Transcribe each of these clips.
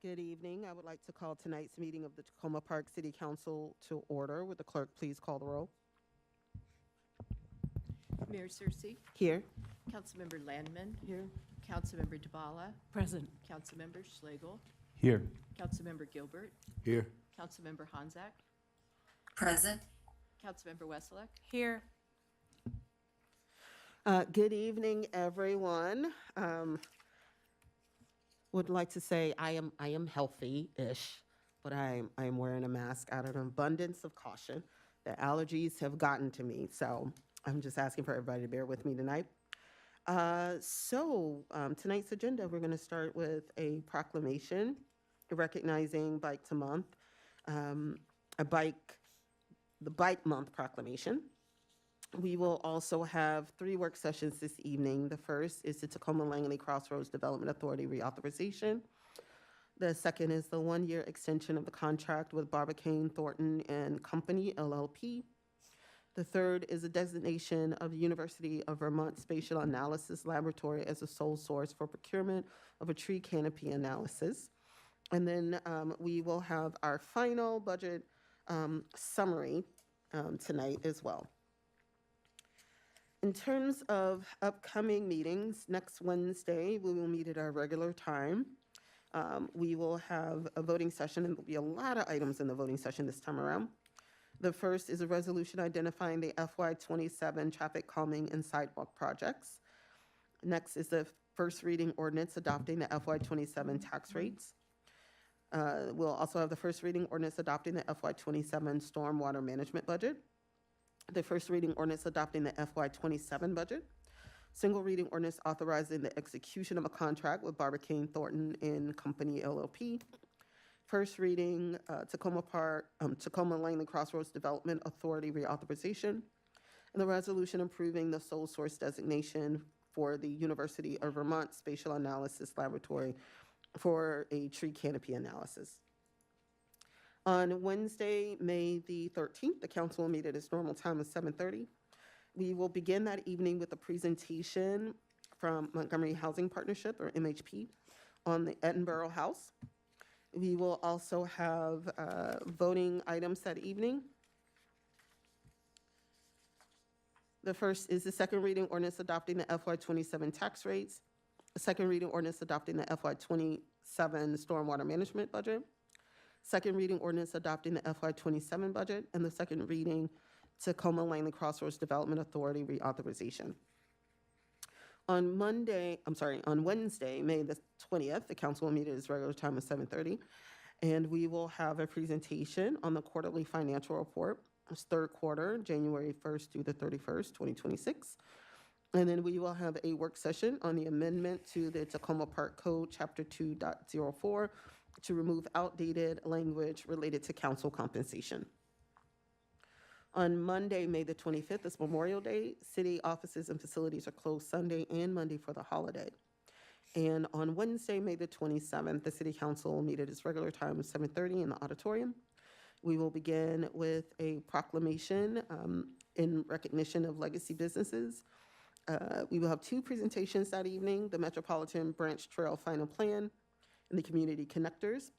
Good evening. I would like to call tonight's meeting of the Tacoma Park City Council to order. Would the clerk please call the roll? Mayor Cersey, Here. Councilmember Landman, Here. Councilmember DeBala, Present. Councilmember Schlegel, Here. Councilmember Gilbert, Here. Councilmember Hanzak, Present. Councilmember Wesselek, Here. Good evening, everyone. Would like to say I am healthy-ish, but I am wearing a mask out of an abundance of caution. The allergies have gotten to me, so I'm just asking for everybody to bear with me tonight. Tonight's agenda, we're going to start with a proclamation recognizing Bike to Month, the Bike Month proclamation. We will also have 3 work sessions this evening. The first is the Tacoma Langley Crossroads Development Authority reauthorization. The second is the 1-year extension of the contract with Barbicane Thornton and Company, LLP. The third is a designation of the University of Vermont Spatial Analysis Laboratory as a sole source for procurement of a tree canopy analysis. And then we will have our final budget summary tonight as well. In terms of upcoming meetings, next Wednesday, we will meet at our regular time. We will have a voting session, and there'll be a lot of items in the voting session this time around. The first is a resolution identifying the FY27 traffic calming and sidewalk projects. Next is the first reading ordinance adopting the FY27 tax rates. We'll also have the first reading ordinance adopting the FY27 stormwater management budget, the first reading ordinance adopting the FY27 budget, single reading ordinance authorizing the execution of a contract with Barbicane Thornton and Company, LLP, first reading Tacoma Langley Crossroads Development Authority reauthorization, and the resolution approving the sole source designation for the University of Vermont Spatial Analysis Laboratory for a tree canopy analysis. On Wednesday, May the 13th, the council will meet at its normal time of 7:30. We will begin that evening with a presentation from Montgomery Housing Partnership, or MHP, on the Edinburgh House. We will also have voting items that evening. The first is the second reading ordinance adopting the FY27 tax rates, the second reading ordinance adopting the FY27 stormwater management budget, second reading ordinance adopting the FY27 budget, and the second reading Tacoma Langley Crossroads Development Authority reauthorization. On Wednesday, May the 20th, the council will meet at its regular time of 7:30, and we will have a presentation on the quarterly financial report, it's third quarter, January 1st through the 31st, 2026. And then we will have a work session on the amendment to the Tacoma Park Code, Chapter 2.04, to remove outdated language related to council compensation. On Monday, May the 25th, is Memorial Day. City offices and facilities are closed Sunday and Monday for the holiday. And on Wednesday, May the 27th, the City Council will meet at its regular time of 7:30 in the auditorium. We will begin with a proclamation in recognition of legacy businesses. We will have 2 presentations that evening, the Metropolitan Branch Trail Final Plan and the Community Connectors.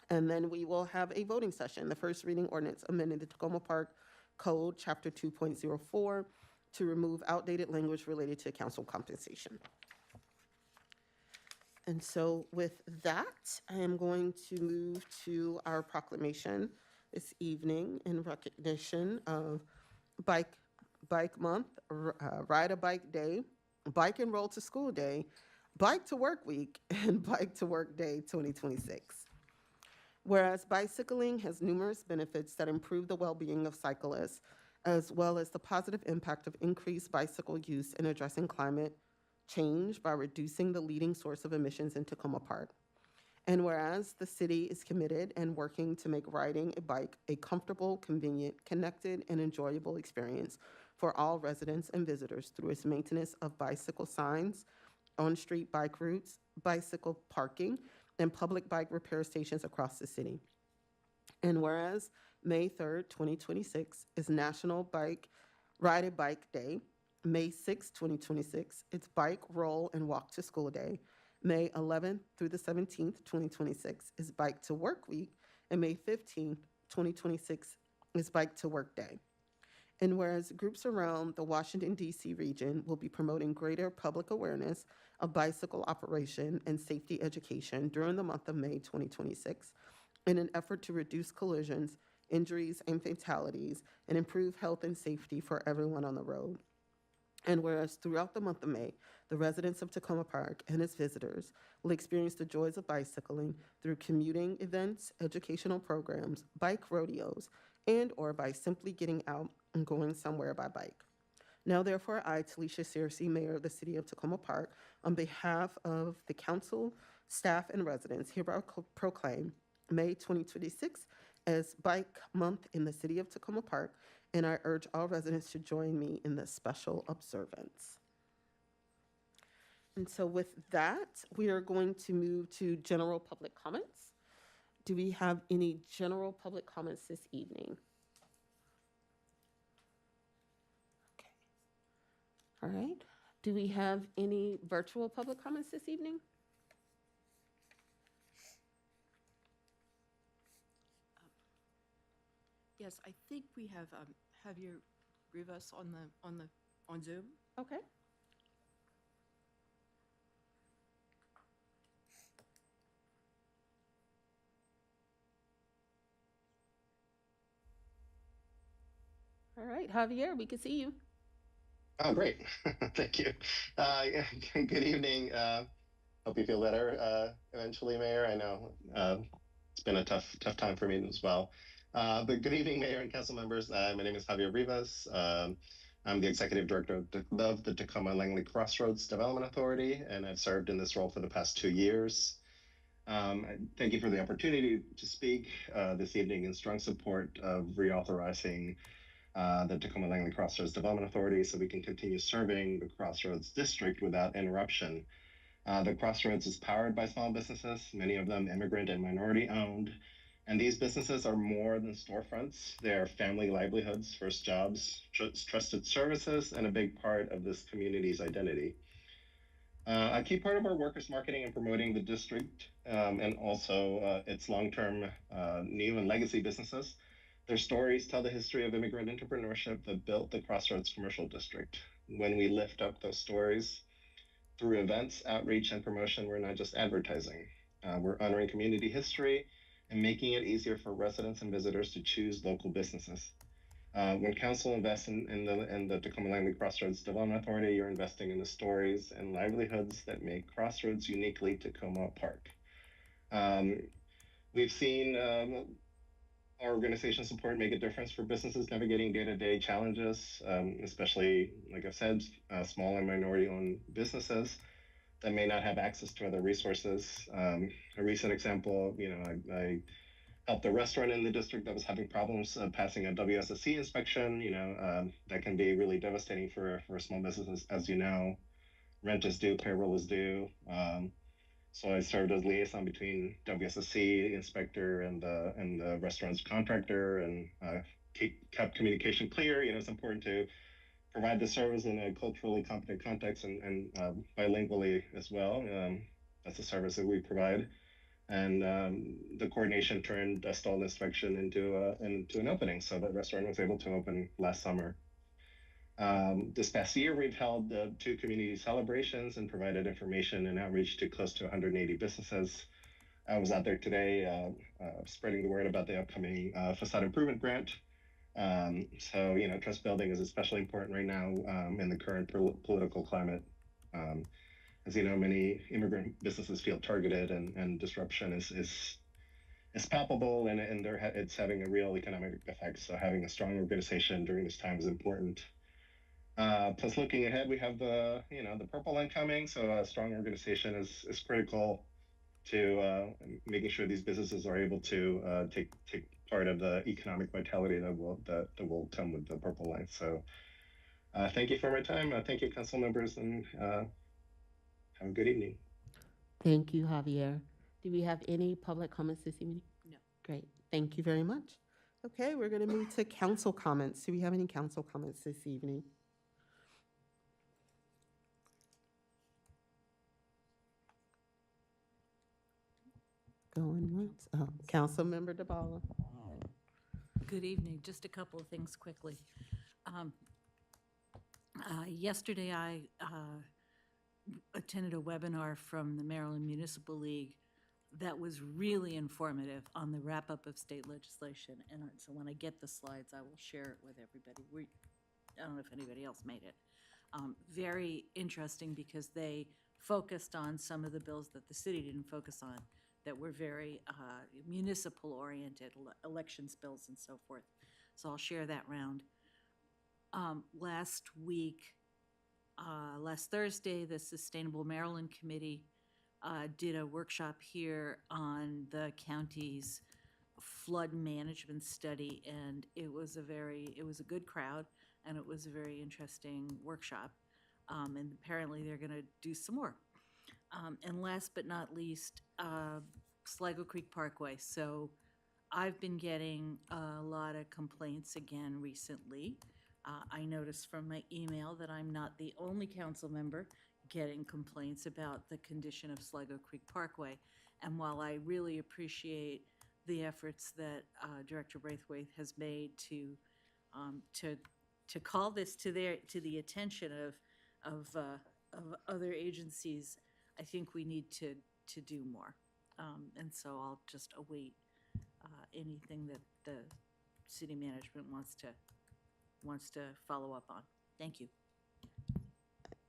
And then we will have a voting session, the first reading ordinance amending the Tacoma Park Code, Chapter 2.04, to remove outdated language related to council compensation. And so with that, I am going to move to our proclamation this evening in recognition of Bike Month, Ride a Bike Day, Bike and Roll to School Day, Bike to Work Week, and Bike to Work Day 2026. Whereas bicycling has numerous benefits that improve the well-being of cyclists, as well as the positive impact of increased bicycle use in addressing climate change by reducing the leading source of emissions in Tacoma Park. And whereas the city is committed and working to make riding a bike a comfortable, convenient, connected, and enjoyable experience for all residents and visitors through its maintenance of bicycle signs, on-street bike routes, bicycle parking, and public bike repair stations across the city. And whereas May 3rd, 2026 is National Ride a Bike Day, May 6th, 2026, it's Bike, Roll, and Walk to School Day, May 11th through the 17th, 2026 is Bike to Work Week, and May 15th, 2026 is Bike to Work Day. And whereas groups around the Washington, D.C. region will be promoting greater public awareness of bicycle operation and safety education during the month of May 2026 in an effort to reduce collisions, injuries, and fatalities and improve health and safety for everyone on the road. And whereas throughout the month of May, the residents of Tacoma Park and its visitors will experience the joys of bicycling through commuting events, educational programs, bike rodeos, and or by simply getting out and going somewhere by bike. Now, therefore, I, Talisha Searcy, Mayor of the City of Tacoma Park, on behalf of the council, staff, and residents, hereby proclaim May 2026 as Bike Month in the City of Tacoma Park, and I urge all residents to join me in this special observance. And so with that, we are going to move to general public comments. Do we have any general public comments this evening? Okay. All right. Do we have any virtual public comments this evening? Yes, I think we have Javier Rivas on Zoom. Okay. All right, Javier, we can see you. Oh, great. Thank you. Yeah, good evening. Hope you feel better eventually, Mayor. I know it's been a tough time for me as well. But good evening, Mayor and council members. My name is Javier Rivas. I'm the executive director of the Tacoma Langley Crossroads Development Authority, and I've served in this role for the past 2 years. Thank you for the opportunity to speak this evening in strong support of reauthorizing the Tacoma Langley Crossroads Development Authority so we can continue serving the Crossroads District without interruption. The Crossroads is powered by small businesses, many of them immigrant and minority owned. And these businesses are more than storefronts. They are family livelihoods, first jobs, trusted services, and a big part of this community's identity. A key part of our work is marketing and promoting the district and also its long-term new and legacy businesses. Their stories tell the history of immigrant entrepreneurship that built the Crossroads Commercial District. When we lift up those stories through events, outreach, and promotion, we're not just advertising. We're honoring community history and making it easier for residents and visitors to choose local businesses. When council invests in the Tacoma Langley Crossroads Development Authority, you're investing in the stories and livelihoods that make Crossroads uniquely Tacoma Park. We've seen our organization support make a difference for businesses navigating day-to-day challenges, especially, like I said, small and minority-owned businesses that may not have access to other resources. A recent example, I helped a restaurant in the district that was having problems passing a WSSC inspection. That can be really devastating for small businesses, as you know. Rent is due, payroll is due. So I served as liaison between WSSC inspector and the restaurant's contractor, and kept communication clear. It's important to provide the service in a culturally competent context and bilingually as well. That's a service that we provide. And the coordination turned a stalled inspection into an opening, so the restaurant was able to open last summer. This past year, we've held 2 community celebrations and provided information and outreach to close to 180 businesses. I was out there today spreading the word about the upcoming facade improvement grant. So, trust building is especially important right now in the current political climate. As you know, many immigrant businesses feel targeted, and disruption is palpable, and it's having a real economic effect. So having a strong organization during this time is important. Plus, looking ahead, we have the Purple Line coming. So a strong organization is critical to making sure these businesses are able to take part of the economic vitality that will come with the Purple Line. So thank you for my time. Thank you, council members, and have a good evening. Thank you, Javier. Do we have any public comments this evening? No. Great. Thank you very much. Okay, we're going to move to council comments. Do we have any council comments this evening? Going once. Councilmember DeBala. Good evening. Just a couple of things quickly. Yesterday, I attended a webinar from the Maryland Municipal League that was really informative on the wrap-up of state legislation. And so when I get the slides, I will share it with everybody. I don't know if anybody else made it. Very interesting because they focused on some of the bills that the city didn't focus on, that were very municipal-oriented, elections bills and so forth. So I'll share that round. Last Thursday, the Sustainable Maryland Committee did a workshop here on the county's flood management study, and it was a good crowd, and it was a very interesting workshop. And apparently they're gonna do some more. And last but not least, Sligo Creek Parkway. So I've been getting a lot of complaints again recently. I noticed from my email that I'm not the only council member getting complaints about the condition of Sligo Creek Parkway. And while I really appreciate the efforts that Director Braithwaite has made to call this to the attention of other agencies, I think we need to do more. And so I'll just await anything that the city management wants to follow up on. Thank you.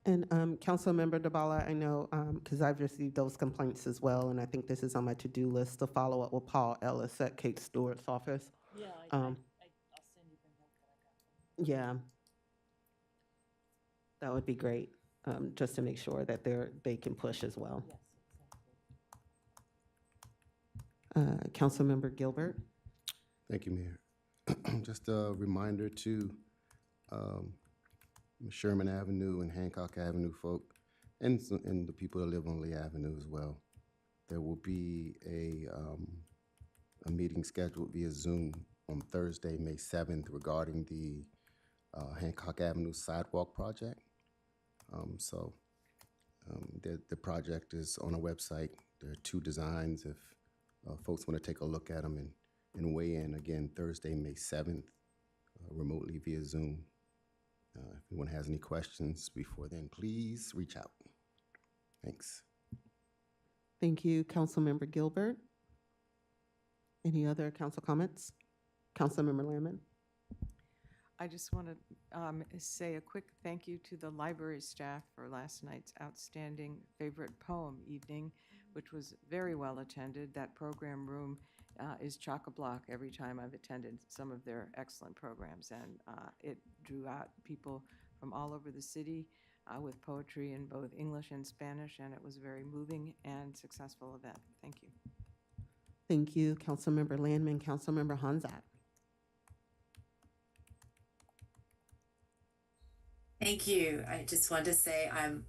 And Councilmember DeBala, I know, because I've received those complaints as well, and I think this is on my to-do list to follow up with Paul Ellis at Kate Stewart's office. Yeah, I'll send you the note that I got. Yeah. That would be great, just to make sure that they can push as well. Yes, exactly. Councilmember Gilbert. Thank you, Mayor. Just a reminder to Sherman Avenue and Hancock Avenue folk, and the people that live on Lee Avenue as well. There will be a meeting scheduled via Zoom on Thursday, May 7th, regarding the Hancock Avenue sidewalk project. The project is on a website. There are 2 designs if folks want to take a look at them and weigh in. Again, Thursday, May 7th, remotely via Zoom. If anyone has any questions before then, please reach out. Thanks. Thank you, Councilmember Gilbert. Any other council comments? Councilmember Lamon. I just want to say a quick thank you to the library staff for last night's outstanding favorite poem evening, which was very well attended. That program room is chock-a-block every time I've attended some of their excellent programs, and it drew out people from all over the city with poetry in both English and Spanish, and it was a very moving and successful event. Thank you. Thank you, Councilmember Landman. Councilmember Honzak. Thank you. I just want to say I'm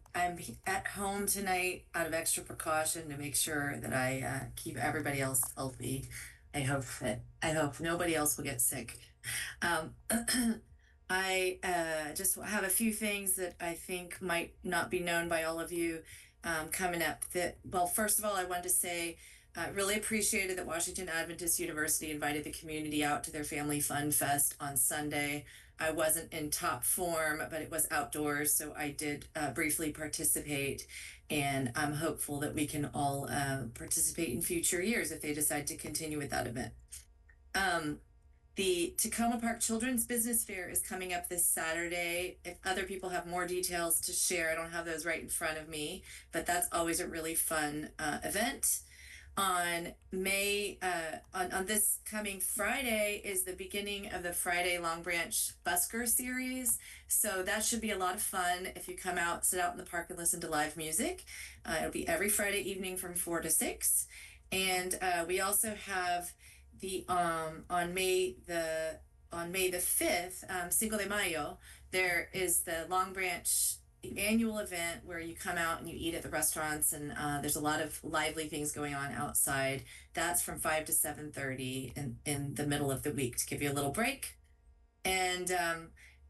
at home tonight out of extra precaution to make sure that I keep everybody else healthy. I hope nobody else will get sick. I just have a few things that I think might not be known by all of you coming up. Well, first of all, I wanted to say really appreciated that Washington Adventist University invited the community out to their Family Fun Fest on Sunday. I wasn't in top form, but it was outdoors, so I did briefly participate, and I'm hopeful that we can all participate in future years if they decide to continue with that event. The Tacoma Park Children's Business Fair is coming up this Saturday. If other people have more details to share, I don't have those right in front of me, but that's always a really fun event. On this coming Friday is the beginning of the Friday Long Branch Busker series. So that should be a lot of fun if you come out, sit out in the park and listen to live music. It'll be every Friday evening from 4 to 6. And we also have on May the 5th, Cinco de Mayo, there is the Long Branch annual event where you come out and you eat at the restaurants, and there's a lot of lively things going on outside. That's from 5 to 7:30 in the middle of the week to give you a little break. And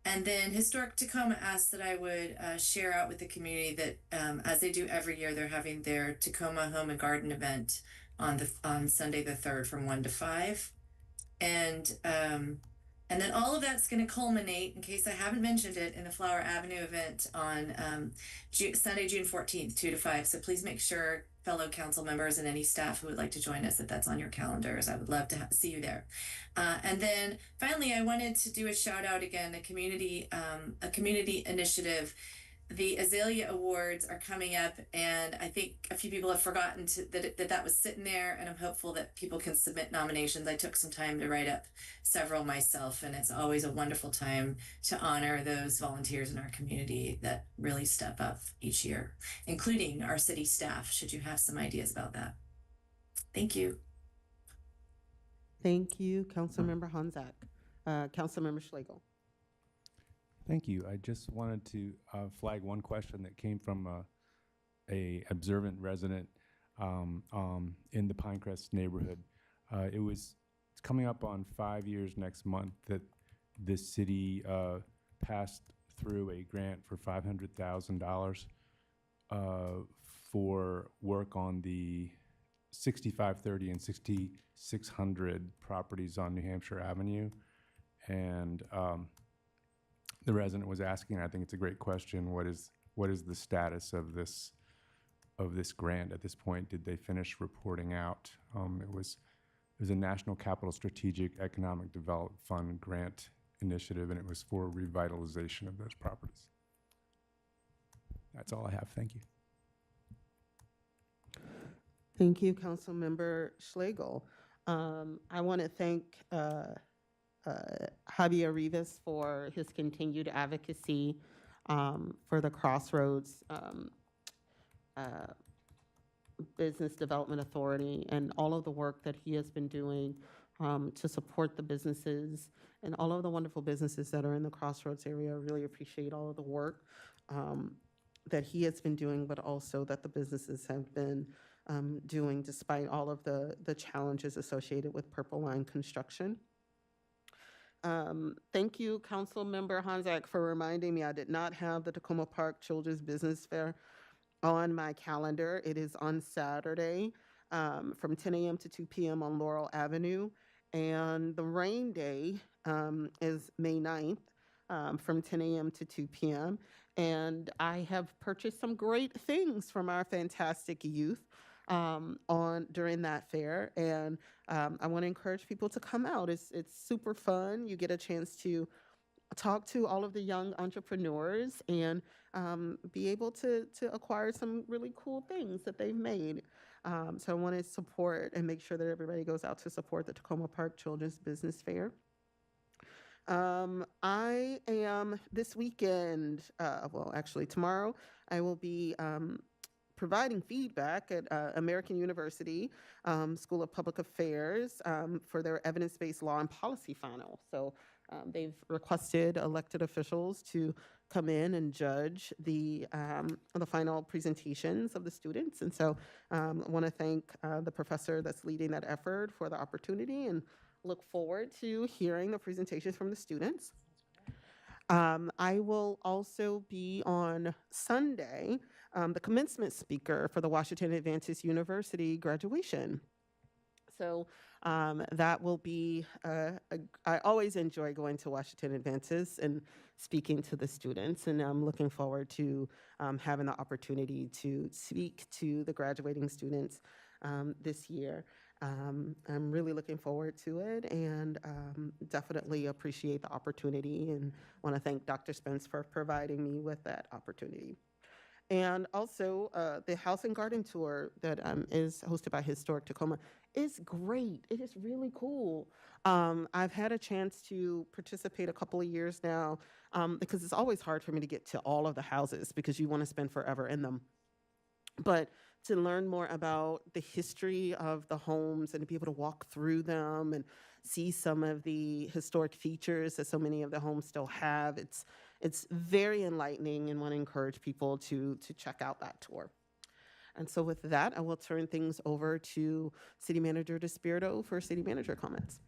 then Historic Tacoma asked that I would share out with the community that as they do every year, they're having their Tacoma Home and Garden event on Sunday the 3rd from 1 to 5. And then all of that's going to culminate, in case I haven't mentioned it, in the Flower Avenue event on Sunday, June 14th, 2 to 5. So please make sure, fellow council members and any staff who would like to join us, that that's on your calendars. I would love to see you there. And then finally, I wanted to do a shout out again, a community initiative. The Azalea Awards are coming up, and I think a few people have forgotten that was sitting there, and I'm hopeful that people can submit nominations. I took some time to write up several myself, and it's always a wonderful time to honor those volunteers in our community that really step up each year, including our city staff, should you have some ideas about that. Thank you. Thank you, Councilmember Honzak. Councilmember Schlegel. Thank you. I just wanted to flag one question that came from a observant resident in the Pinecrest neighborhood. It's coming up on 5 years next month that the city passed through a grant for $500,000 for work on the 6530 and 6600 properties on New Hampshire Avenue. And the resident was asking, and I think it's a great question, what is the status of this grant at this point? Did they finish reporting out? It was a National Capital Strategic Economic Development Fund grant initiative, and it was for revitalization of those properties. That's all I have. Thank you. Thank you, Councilmember Schlegel. I want to thank Javier Rivas for his continued advocacy for the Crossroads Business Development Authority and all of the work that he has been doing to support the businesses and all of the wonderful businesses that are in the Crossroads area. I really appreciate all of the work that he has been doing, but also that the businesses have been doing despite all of the challenges associated with Purple Line construction. Thank you, Councilmember Honzak, for reminding me I did not have the Tacoma Park Children's Business Fair on my calendar. It is on Saturday from 10 a.m. to 2 p.m. on Laurel Avenue. And the rain day is May 9th from 10 a.m. to 2 p.m. And I have purchased some great things from our fantastic youth during that fair, and I want to encourage people to come out. It's super fun. You get a chance to talk to all of the young entrepreneurs and be able to acquire some really cool things that they've made. So I want to support and make sure that everybody goes out to support the Tacoma Park Children's Business Fair. I am this weekend, well, actually tomorrow, I will be providing feedback at American University School of Public Affairs for their evidence-based law and policy final. So they've requested elected officials to come in and judge the final presentations of the students. And so I want to thank the professor that's leading that effort for the opportunity and look forward to hearing the presentations from the students. I will also be on Sunday the commencement speaker for the Washington Adventist University graduation. So that will be, I always enjoy going to Washington Adventist and speaking to the students, and I'm looking forward to having the opportunity to speak to the graduating students this year. I'm really looking forward to it and definitely appreciate the opportunity and want to thank Dr. Spence for providing me with that opportunity. And also the House and Garden Tour that is hosted by Historic Tacoma is great. It is really cool. I've had a chance to participate a couple of years now because it's always hard for me to get to all of the houses because you want to spend forever in them. But to learn more about the history of the homes and to be able to walk through them and see some of the historic features that so many of the homes still have, it's very enlightening, and want to encourage people to check out that tour. And so with that, I will turn things over to City Manager DeSpirito for City Manager comments.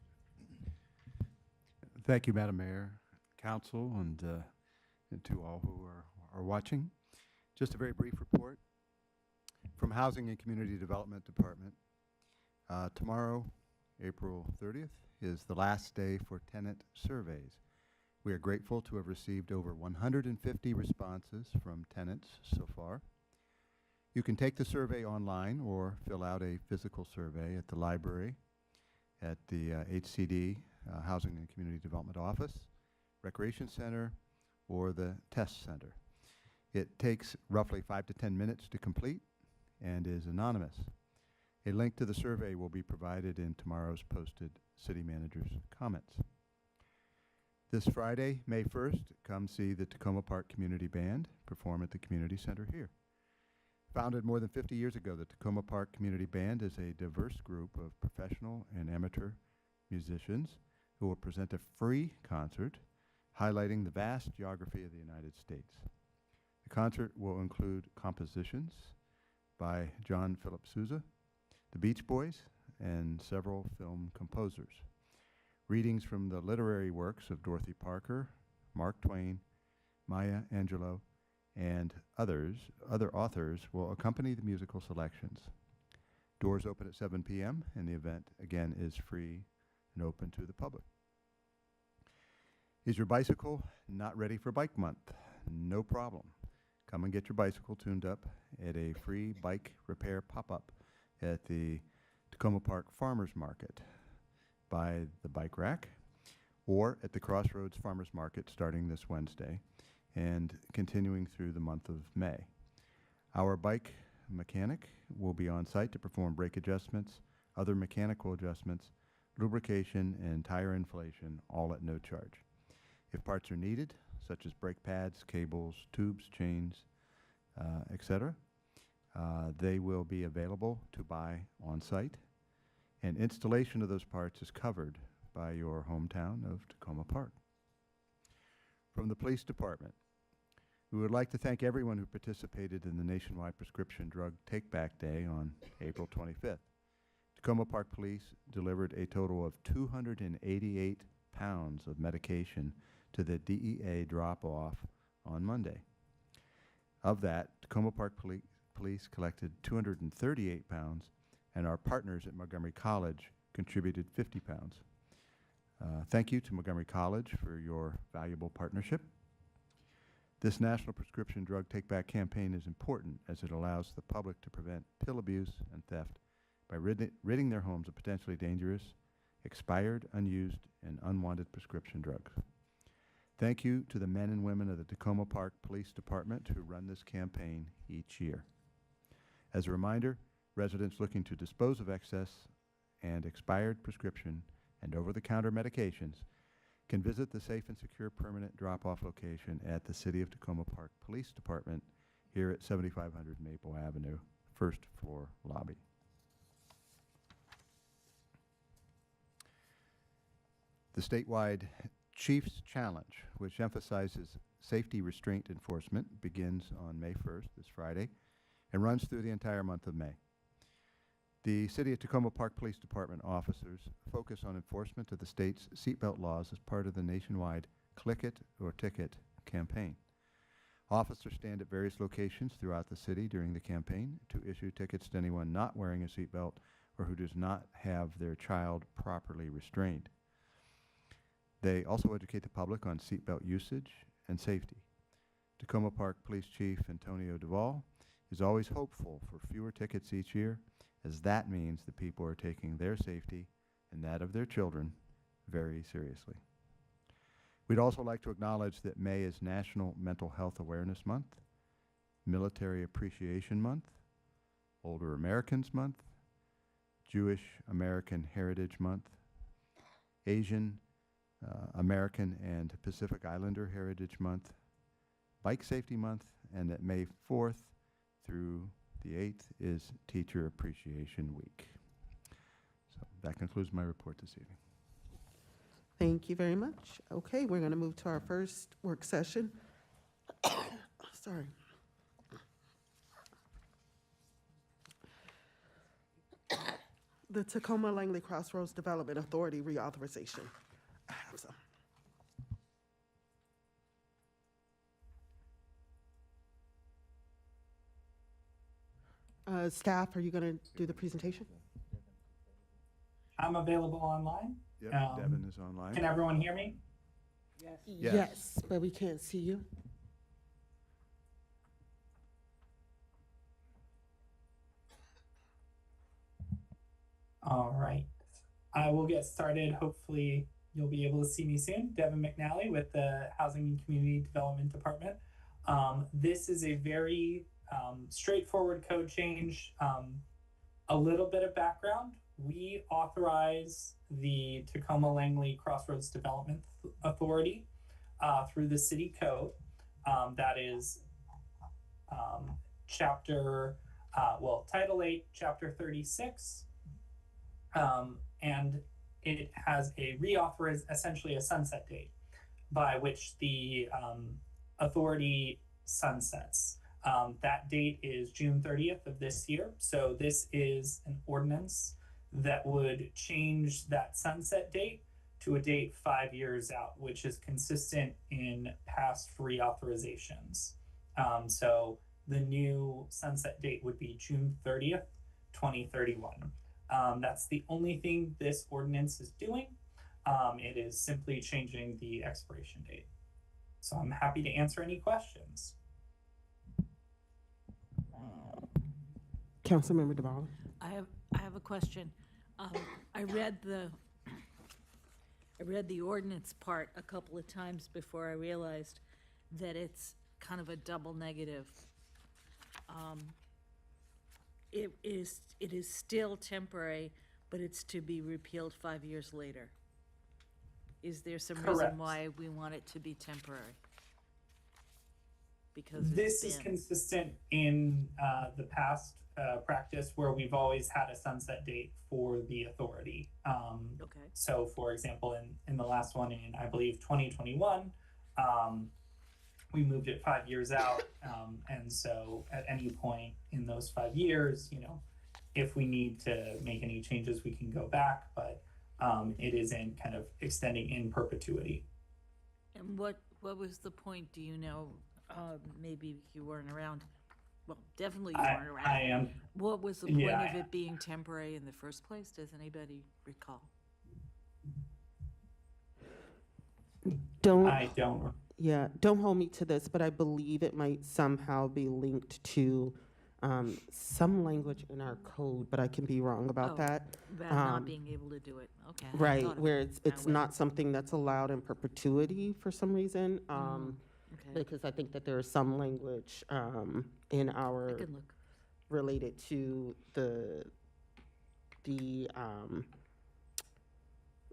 Thank you, Madam Mayor, Council, and to all who are watching. Just a very brief report from Housing and Community Development Department. Tomorrow, April 30th, is the last day for tenant surveys. We are grateful to have received over 150 responses from tenants so far. You can take the survey online or fill out a physical survey at the library, at the HCD, Housing and Community Development Office, Recreation Center, or the Test Center. It takes roughly 5 to 10 minutes to complete and is anonymous. A link to the survey will be provided in tomorrow's posted city manager's comments. This Friday, May 1st, come see the Tacoma Park Community Band perform at the Community Center here. Founded more than 50 years ago, the Tacoma Park Community Band is a diverse group of professional and amateur musicians who will present a free concert highlighting the vast geography of the United States. The concert will include compositions by John Philip Sousa, the Beach Boys, and several film composers. Readings from the literary works of Dorothy Parker, Mark Twain, Maya Angelou, and other authors will accompany the musical selections. Doors open at 7 p.m. and the event, again, is free and open to the public. Is your bicycle not ready for Bike Month? No problem. Come and get your bicycle tuned up at a free bike repair pop-up at the Tacoma Park Farmers Market by the Bike Rack, or at the Crossroads Farmers Market starting this Wednesday and continuing through the month of May. Our bike mechanic will be on site to perform brake adjustments, other mechanical adjustments, lubrication, and tire inflation, all at no charge. If parts are needed, such as brake pads, cables, tubes, chains, etc., they will be available to buy on site, and installation of those parts is covered by your hometown of Tacoma Park. From the police department, we would like to thank everyone who participated in the nationwide Prescription Drug Take-Back Day on April 25th. Tacoma Park Police delivered a total of 288 pounds of medication to the DEA drop-off on Monday. Of that, Tacoma Park Police collected 238 pounds, and our partners at Montgomery College contributed 50 pounds. Thank you to Montgomery College for your valuable partnership. This National Prescription Drug Take-Back campaign is important as it allows the public to prevent pill abuse and theft by ridding their homes of potentially dangerous, expired, unused, and unwanted prescription drugs. Thank you to the men and women of the Tacoma Park Police Department who run this campaign each year. As a reminder, residents looking to dispose of excess and expired prescription and over-the-counter medications can visit the safe and secure permanent drop-off location at the City of Tacoma Park Police Department here at 7500 Maple Avenue, first floor lobby. The statewide Chiefs Challenge, which emphasizes safety restraint enforcement, begins on May 1st, this Friday, and runs through the entire month of May. The City of Tacoma Park Police Department officers focus on enforcement of the state's seatbelt laws as part of the nationwide Click It or Ticket campaign. Officers stand at various locations throughout the city during the campaign to issue tickets to anyone not wearing a seatbelt or who does not have their child properly restrained. They also educate the public on seatbelt usage and safety. Tacoma Park Police Chief Antonio Duvall is always hopeful for fewer tickets each year, as that means that people are taking their safety and that of their children very seriously. We'd also like to acknowledge that May is National Mental Health Awareness Month, Military Appreciation Month, Older Americans Month, Jewish American Heritage Month, Asian American and Pacific Islander Heritage Month, Bike Safety Month, and that May 4th through the 8th is Teacher Appreciation Week. So that concludes my report this evening. Thank you very much. Okay, we're going to move to our first work session. Sorry. The Tacoma Langley Crossroads Development Authority reauthorization. I have some. Staff, are you going to do the presentation? I'm available online. Yep, Um, Devin is online. Can everyone hear me? Yes. Yes, but we can't see you. All right. I will get started. Hopefully, you'll be able to see me soon. Devin McNally with the Housing and Community Development Department. This is a very straightforward code change. A little bit of background. We authorize the Tacoma Langley Crossroads Development Authority through the city code. That is Title 8, Chapter 36. And it has a essentially a sunset date by which the authority sunsets. That date is June 30th of this year. So this is an ordinance that would change that sunset date to a date 5 years out, which is consistent in past reauthorizations. So the new sunset date would be June 30th, 2031. That's the only thing this ordinance is doing. It is simply changing the expiration date. So I'm happy to answer any questions. Councilmember DeBarle. I have a question. I read the ordinance part a couple of times before I realized that it's kind of a double negative. It is still temporary, but it's to be repealed 5 years later. Is there some Correct. reason why we want it to be temporary? Because This is consistent in the past practice where we've always had a sunset date for the authority. Okay. So, for example, in the last one in, I believe, 2021, we moved it 5 years out. And so at any point in those 5 years, if we need to make any changes, we can go back, but it isn't kind of extending in perpetuity. And what was the point, do you know? Maybe you weren't around. Well, definitely you weren't around. I am. What was the point Yeah, of it being temporary in the first place? Does anybody recall? Don't, I don't. yeah, don't hold me to this, but I believe it might somehow be linked to some language in our code, but I can be wrong about Oh, that. About not being able to do it. Okay. I hadn't Right, thought of where it it's that way. not something that's allowed in perpetuity for some reason. Okay, Because I think that there is some language in I our can look. related to the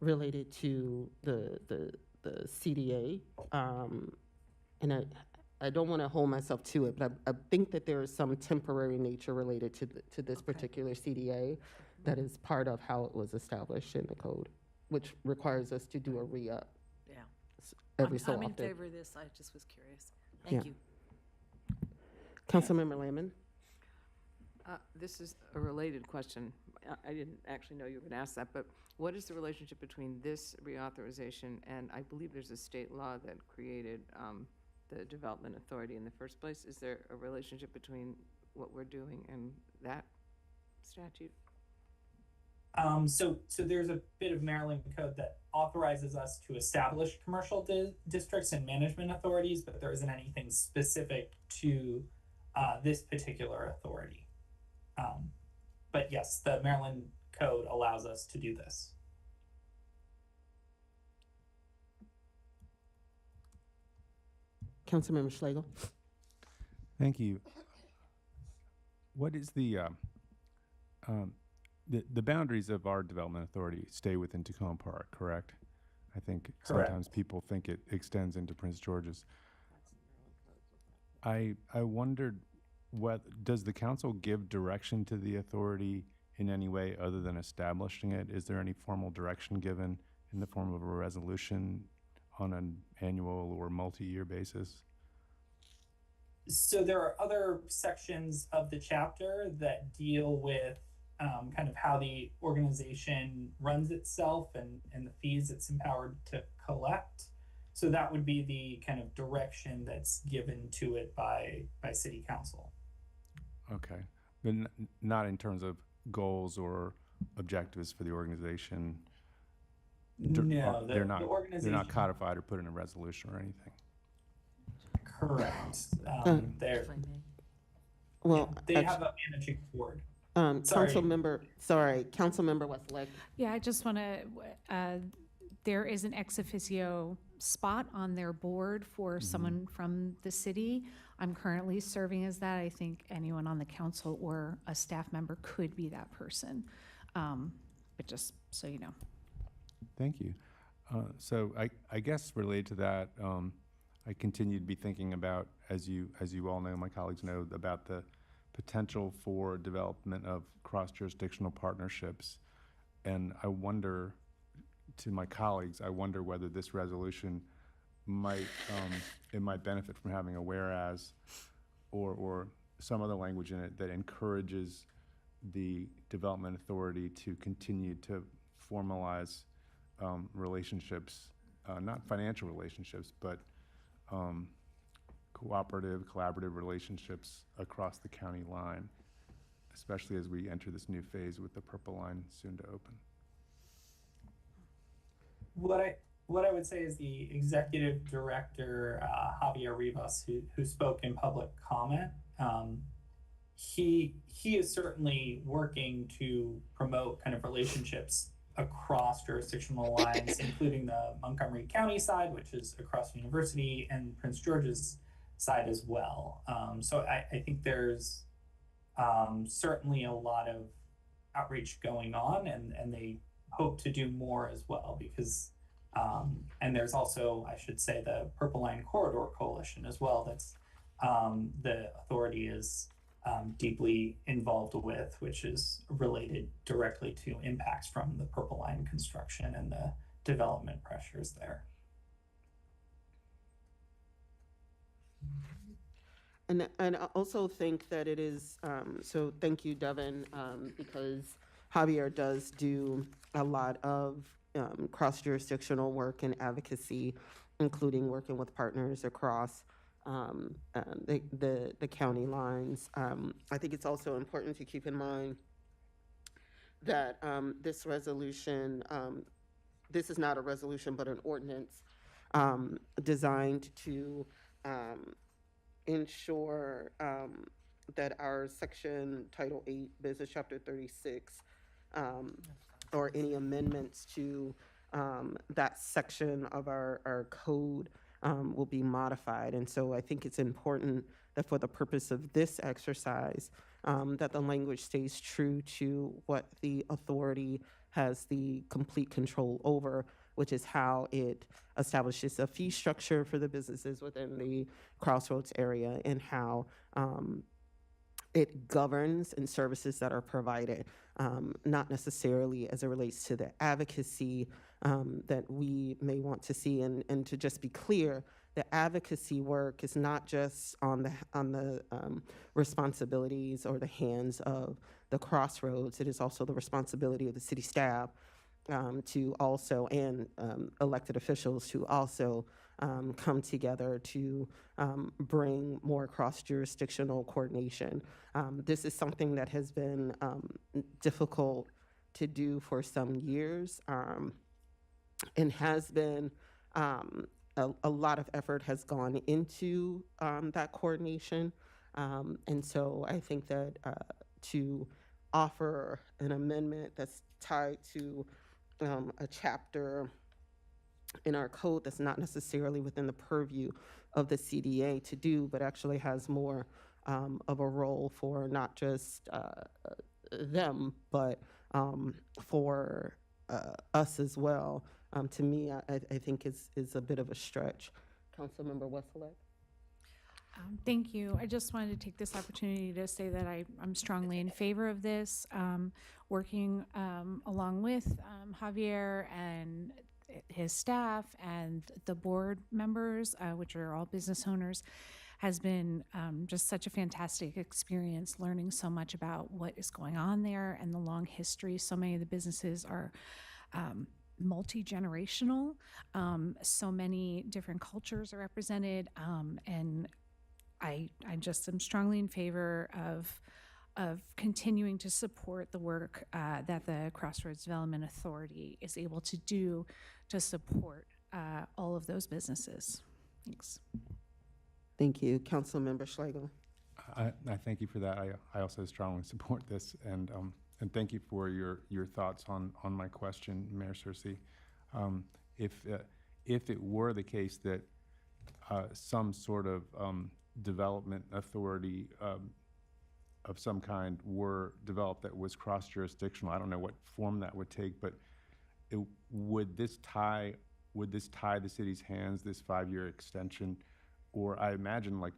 related to the CDA, and I don't want to hold myself to it, but I think that there is some temporary nature related to this Okay. particular CDA that is part of how it was established in the code, which requires us to do a re-up Yeah. every so I'm in often. favor of this. I just was curious. Thank Yeah. you. Councilmember Lehman. This is a related question. I didn't actually know you were going to ask that, but what is the relationship between this reauthorization and I believe there's a state law that created the Development Authority in the first place? Is there a relationship between what we're doing and that statute? So there's a bit of Maryland code that authorizes us to establish commercial districts and management authorities, but there isn't anything specific to this particular authority. But yes, the Maryland code allows us to do this. Councilmember Schlegel. Thank you. What is the boundaries of our development authority stay within Tacoma Park, correct? I think Correct. sometimes people think it extends into Prince George's. I wondered, does the council give direction to the authority in any way other than establishing it? Is there any formal direction given in the form of a resolution on an annual or multi-year basis? So there are other sections of the chapter that deal with kind of how the organization runs itself and the fees it's empowered to collect. So that would be the kind of direction that's given to it by city council. Okay, but not in terms of goals or objectives for the organization? No, They're the not, organization. they're not codified or put in a resolution or anything. Correct. They're, If I may. Well, they have a managing board. Sorry. Councilmember Westlake. Yeah, I just want to, there is an ex officio spot on their board for someone from the city. I'm currently serving as that. I think anyone on the council or a staff member could be that person. But just so you know. Thank you. So I guess related to that, I continue to be thinking about, as you all know, my colleagues know, about the potential for development of cross-jurisdictional partnerships. And I wonder, to my colleagues, I wonder whether this resolution might, it might benefit from having a whereas or some other language in it that encourages the development authority to continue to formalize relationships, not financial relationships, but cooperative, collaborative relationships across the county line, especially as we enter this new phase with the Purple Line soon to open. What I would say is the executive director, Javier Rivas, who spoke in public comment, he is certainly working to promote kind of relationships across jurisdictional lines, including the Montgomery County side, which is across the university, and Prince George's side as well. So I think there's certainly a lot of outreach going on, and they hope to do more as well, because and there's also, I should say, the Purple Line Corridor Coalition as well, that's the authority is deeply involved with, which is related directly to impacts from the Purple Line construction and the development pressures there. And I also think that it is, so thank you, Devin, because Javier does do a lot of cross-jurisdictional work and advocacy, including working with partners across the county lines. I think it's also important to keep in mind that this resolution, this is not a resolution, but an ordinance designed to ensure that our section Title 8, Business Chapter 36, or any amendments to that section of our code will be modified. And so I think it's important that for the purpose of this exercise, that the language stays true to what the authority has the complete control over, which is how it establishes a fee structure for the businesses within the Crossroads area, and how it governs and services that are provided, not necessarily as it relates to the advocacy that we may want to see. And to just be clear, the advocacy work is not just on the responsibilities or the hands of the Crossroads. It is also the responsibility of the city staff to also, and elected officials to also come together to bring more cross-jurisdictional coordination. This is something that has been difficult to do for some years, and has been a lot of effort has gone into that coordination. And so I think that to offer an amendment that's tied to a chapter in our code that's not necessarily within the purview of the CDA to do, but actually has more of a role for not just them, but for us as well, to me, I think is a bit of a stretch. Councilmember Wesselek? Thank you. I just wanted to take this opportunity to say that I'm strongly in favor of this. Working along with Javier and his staff and the board members, which are all business owners, has been just such a fantastic experience, learning so much about what is going on there and the long history. So many of the businesses are multi-generational. So many different cultures are represented, and I just am strongly in favor continuing to support the work that the Crossroads Development Authority is able to do to support all of those businesses. Thanks. Thank you. Councilmember Schlegel. I thank you for that. I also strongly support this, and thank you for your thoughts on my question, Mayor Searcy. If it were the case that some sort of development authority of some kind were developed that was cross-jurisdictional, I don't know what form that would take, but would this tie the city's hands, this 5-year extension? Or I imagine, like,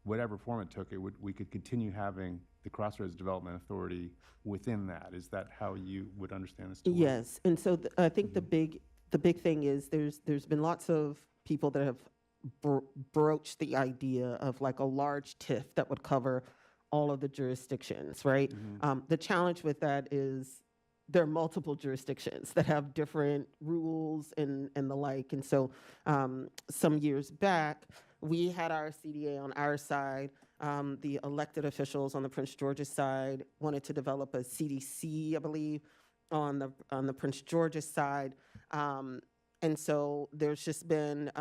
whatever form it took, we could continue having the Crossroads Development Authority within that. Is that how you would understand this? Yes, and so I think the big thing is there's been lots of people that have broached the idea of like a large TIF that would cover all of the jurisdictions, right? The challenge with that is there are multiple jurisdictions that have different rules and the like. And so some years back, we had our CDA on our side. The elected officials on the Prince George's side wanted to develop a CDC, I believe, on the Prince George's side. And so there's just been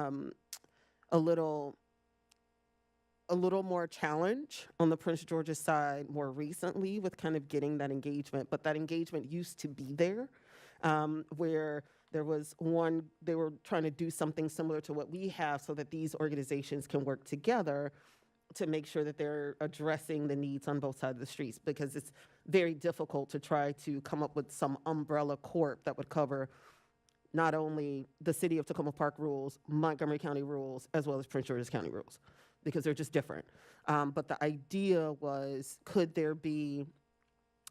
a little more challenge on the Prince George's side more recently with kind of getting that engagement. But that engagement used to be there, where there was they were trying to do something similar to what we have so that these organizations can work together to make sure that they're addressing the needs on both sides of the streets, because it's very difficult to try to come up with some umbrella corp that would cover not only the city of Tacoma Park rules, Montgomery County rules, as well as Prince George's County rules, because they're just different. But the idea was, could there be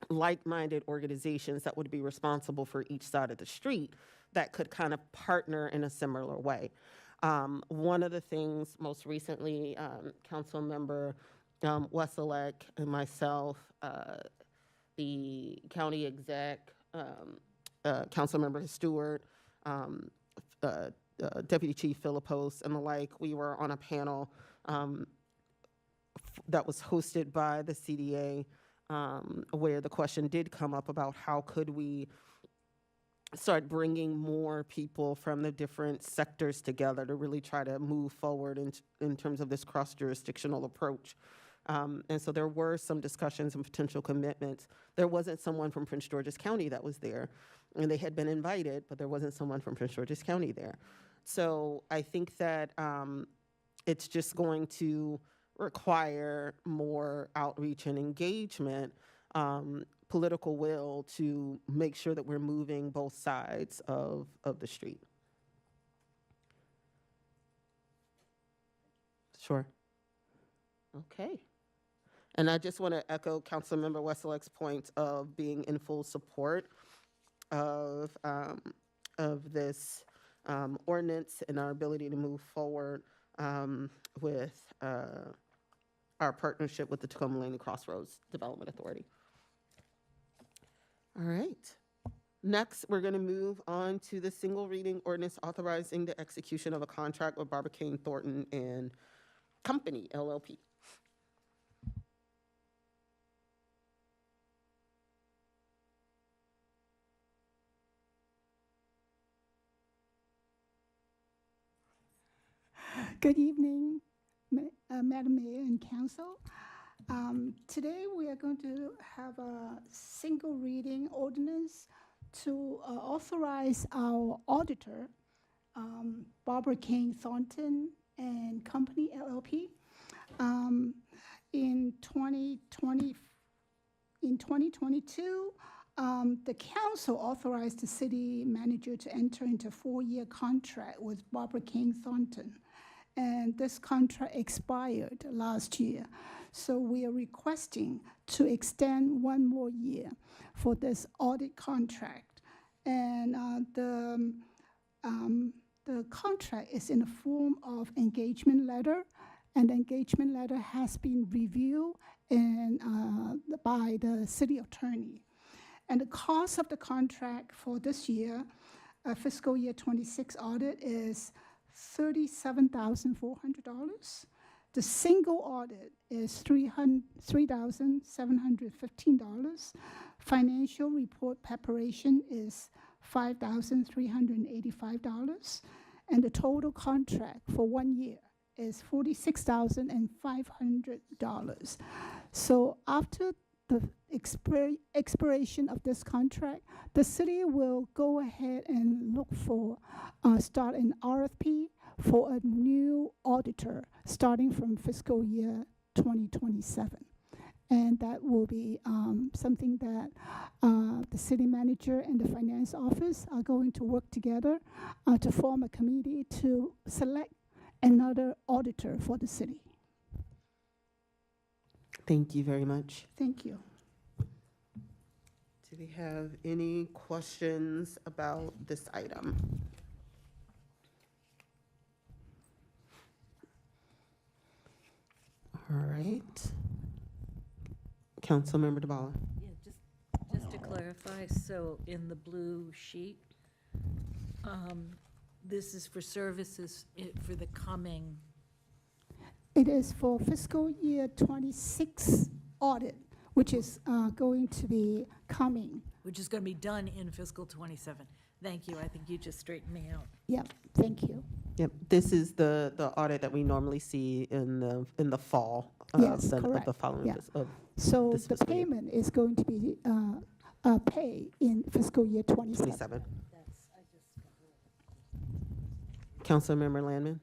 like-minded organizations that would be responsible for each side of the street that could kind of partner in a similar way? One of the things most recently, Councilmember Wesolek and myself, the county exec, Councilmember Stewart, Deputy Chief Philippos, and the like, we were on a panel that was hosted by the CDA, where the question did come up about how could we start bringing more people from the different sectors together to really try to move forward in terms of this cross-jurisdictional approach. And so there were some discussions and potential commitments. There wasn't someone from Prince George's County that was there, and they had been invited, but there wasn't someone from Prince George's County there. So I think that it's just going to require more outreach and engagement, political will to make sure that we're moving both sides of the street. Sure. Okay. And I just want to echo Councilmember Wesolek's point of being in full support of this ordinance and our ability to move forward with our partnership with the Tacoma Lane and Crossroads Development Authority. All right. Next, we're going to move on to the single reading ordinance authorizing the execution of a contract with Barbara-Cain Thornton and Company, LLP. Good evening, Madam Mayor and Council. Today we are going to have a single reading ordinance to authorize our auditor, Barbara-Cain Thornton and Company LLP. In 2022, the council authorized the city manager to enter into a 4-year contract with Barbara-Cain Thornton. And this contract expired last year. So we are requesting to extend 1 more year for this audit contract. And the contract is in the form of engagement letter, and the engagement letter has been reviewed by the city attorney. And the cost of the contract for this year, fiscal year 26 audit, is $37,400. The single audit is $3,715. Financial report preparation is $5,385. And the total contract for 1 year is $46,500. So after the expiration of this contract, the city will go ahead and look for, start an RFP for a new auditor starting from fiscal year 2027. And that will be something that the city manager and the finance office are going to work together to form a committee to select another auditor for the city. Thank you very much. Thank you. Do we have any questions about this item? All right. Councilmember DeBala. Yeah, just to clarify, so in the blue sheet, this is for services for the coming, It is for fiscal year 26 audit, which is going to be coming. which is going to be done in fiscal '27. Thank you, I think you just straightened me out. Yep, thank you. Yep, this is the audit that we normally see in the fall. Yes, of correct. the following Yeah. of So this the fiscal year. payment is going to be paid in fiscal year 27. 27. Councilmember Landman.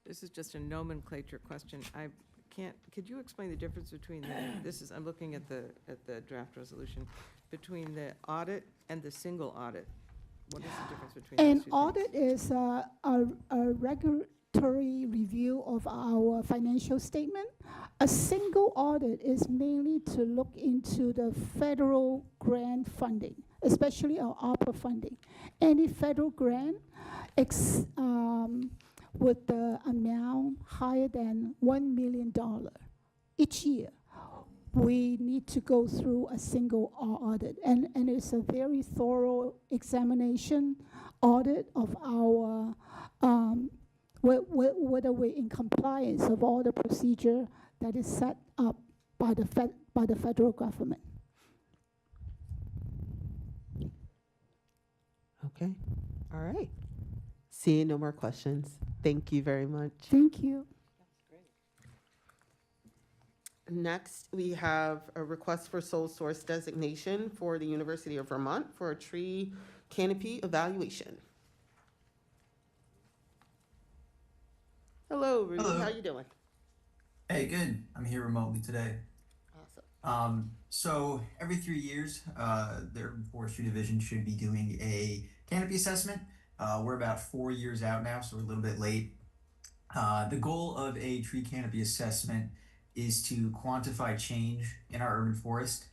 This is just a nomenclature question. I can't, could you explain the difference between I'm looking at the draft resolution, between the audit and the single audit? What is the difference between those An two things? audit is a regulatory review of our financial statement. A single audit is mainly to look into the federal grant funding, especially our ARPA funding. Any federal grant with the amount higher than $1 million each year, we need to go through a single audit. And it's a very thorough examination audit of our, whether we're in compliance of all the procedure that is set up by the federal government. Okay, all right. Seeing no more questions, thank you very much. Thank you. Next, we have a request for sole source designation for the University of Vermont for a tree canopy evaluation. Hello, Rudy, Hello. how you doing? Hey, good. I'm here remotely today. Awesome. So every 3 years, the Urban Forestry Division should be doing a canopy assessment. We're about 4 years out now, so we're a little bit late. The goal of a tree canopy assessment is to quantify change in our urban forest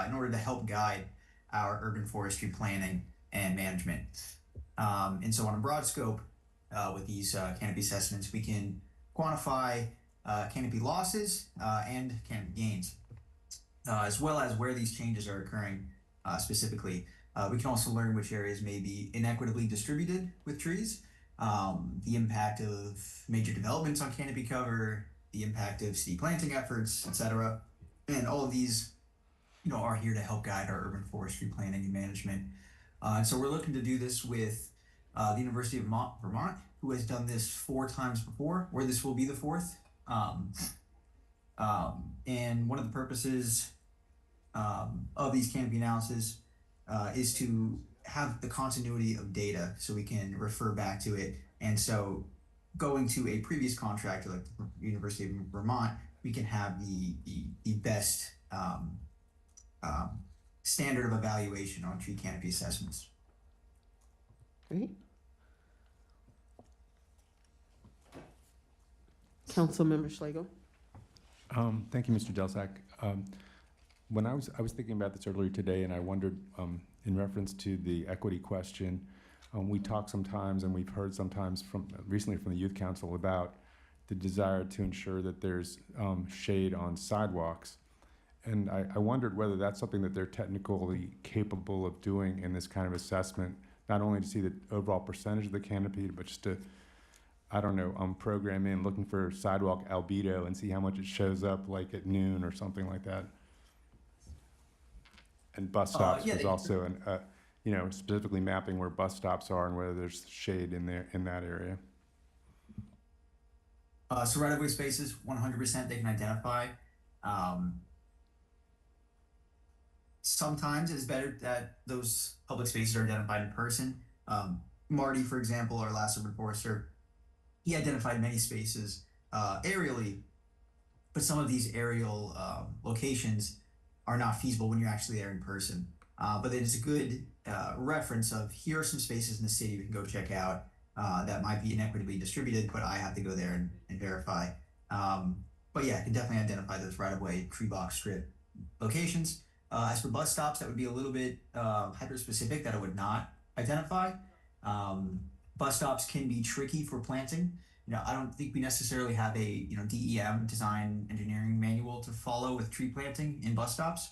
in order to help guide our urban forestry planning and management. And so on a broad scope, with these canopy assessments, we can quantify canopy losses and canopy gains, as well as where these changes are occurring specifically. We can also learn which areas may be inequitably distributed with trees, the impact of major developments on canopy cover, the impact of city planting efforts, etc. And all of these, are here to help guide our urban forestry planning and management. And so we're looking to do this with the University of Vermont, who has done this 4 times before, or this will be the 4th. And one of the purposes of these canopy analysis is to have the continuity of data so we can refer back to it. And so going to a previous contractor like the University of Vermont, we can have the best standard of evaluation on tree canopy assessments. Great. Councilmember Schlegel. Thank you, Mr. Delsack. When I was thinking about this earlier today, and I wondered, in reference to the equity question, we talk sometimes, and we've heard sometimes recently from the Youth Council about the desire to ensure that there's shade on sidewalks. And I wondered whether that's something that they're technically capable of doing in this kind of assessment, not only to see the overall percentage of the canopy, but just to I don't know, program in looking for sidewalk albedo and see how much it shows up like at noon or something like that. And bus stops yeah, was also specifically mapping where bus stops are and whether there's shade in there in that area. So right-of-way spaces, 100% they can identify. Sometimes it's better that those public spaces are identified in person. Marty, for example, our last urban forester, he identified many spaces aerially, but some of these aerial locations are not feasible when you're actually there in person. But it is a good reference of here are some spaces in the city we can go check out that might be inequitably distributed, but I have to go there and verify. But yeah, I can definitely identify those right-of-way tree box strip locations. As for bus stops, that would be a little bit hyper-specific that I would not identify. Bus stops can be tricky for planting. I don't think we necessarily have a DEM, design engineering manual to follow with tree planting in bus stops,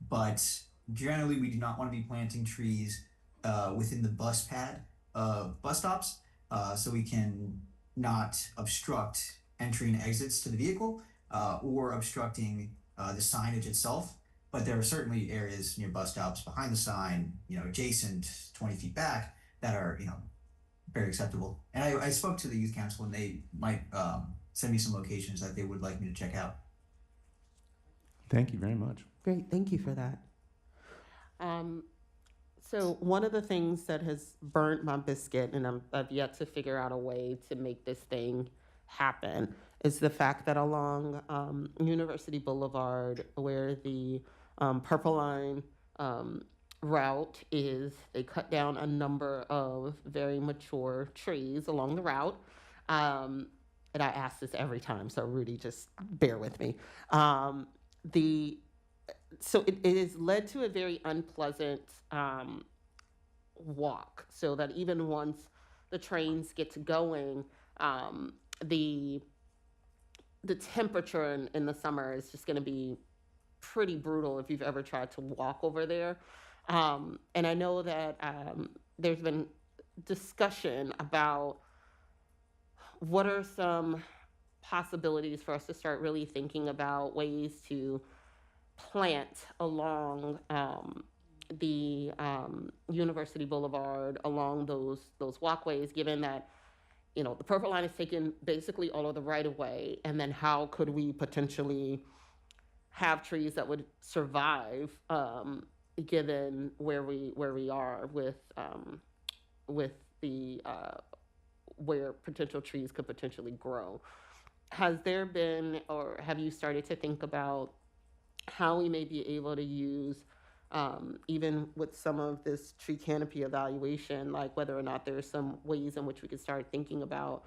but generally we do not want to be planting trees within the bus pad of bus stops, so we can not obstruct entry and exits to the vehicle or obstructing the signage itself. But there are certainly areas near bus stops behind the sign, adjacent 20 feet back that are, very acceptable. And I spoke to the youth council and they might send me some locations that they would like me to check out. Thank you very much. Great, thank you for that. So one of the things that has burnt my biscuit, and I've yet to figure out a way to make this thing happen, is the fact that along University Boulevard, where the Purple Line route is, they cut down a number of very mature trees along the route. And I ask this every time, so Rudy, just bear with me. So it has led to a very unpleasant walk, so that even once the trains get to going, the temperature in the summer is just going to be pretty brutal if you've ever tried to walk over there. And I know that there's been discussion about what are some possibilities for us to start really thinking about ways to plant along the University Boulevard, along those walkways, given that the Purple Line is taking basically all of the right of way, and then how could we potentially have trees that would survive given where we are with the where potential trees could potentially grow. Has there been, or have you started to think about how we may be able to use, even with some of this tree canopy evaluation, like whether or not there's some ways in which we could start thinking about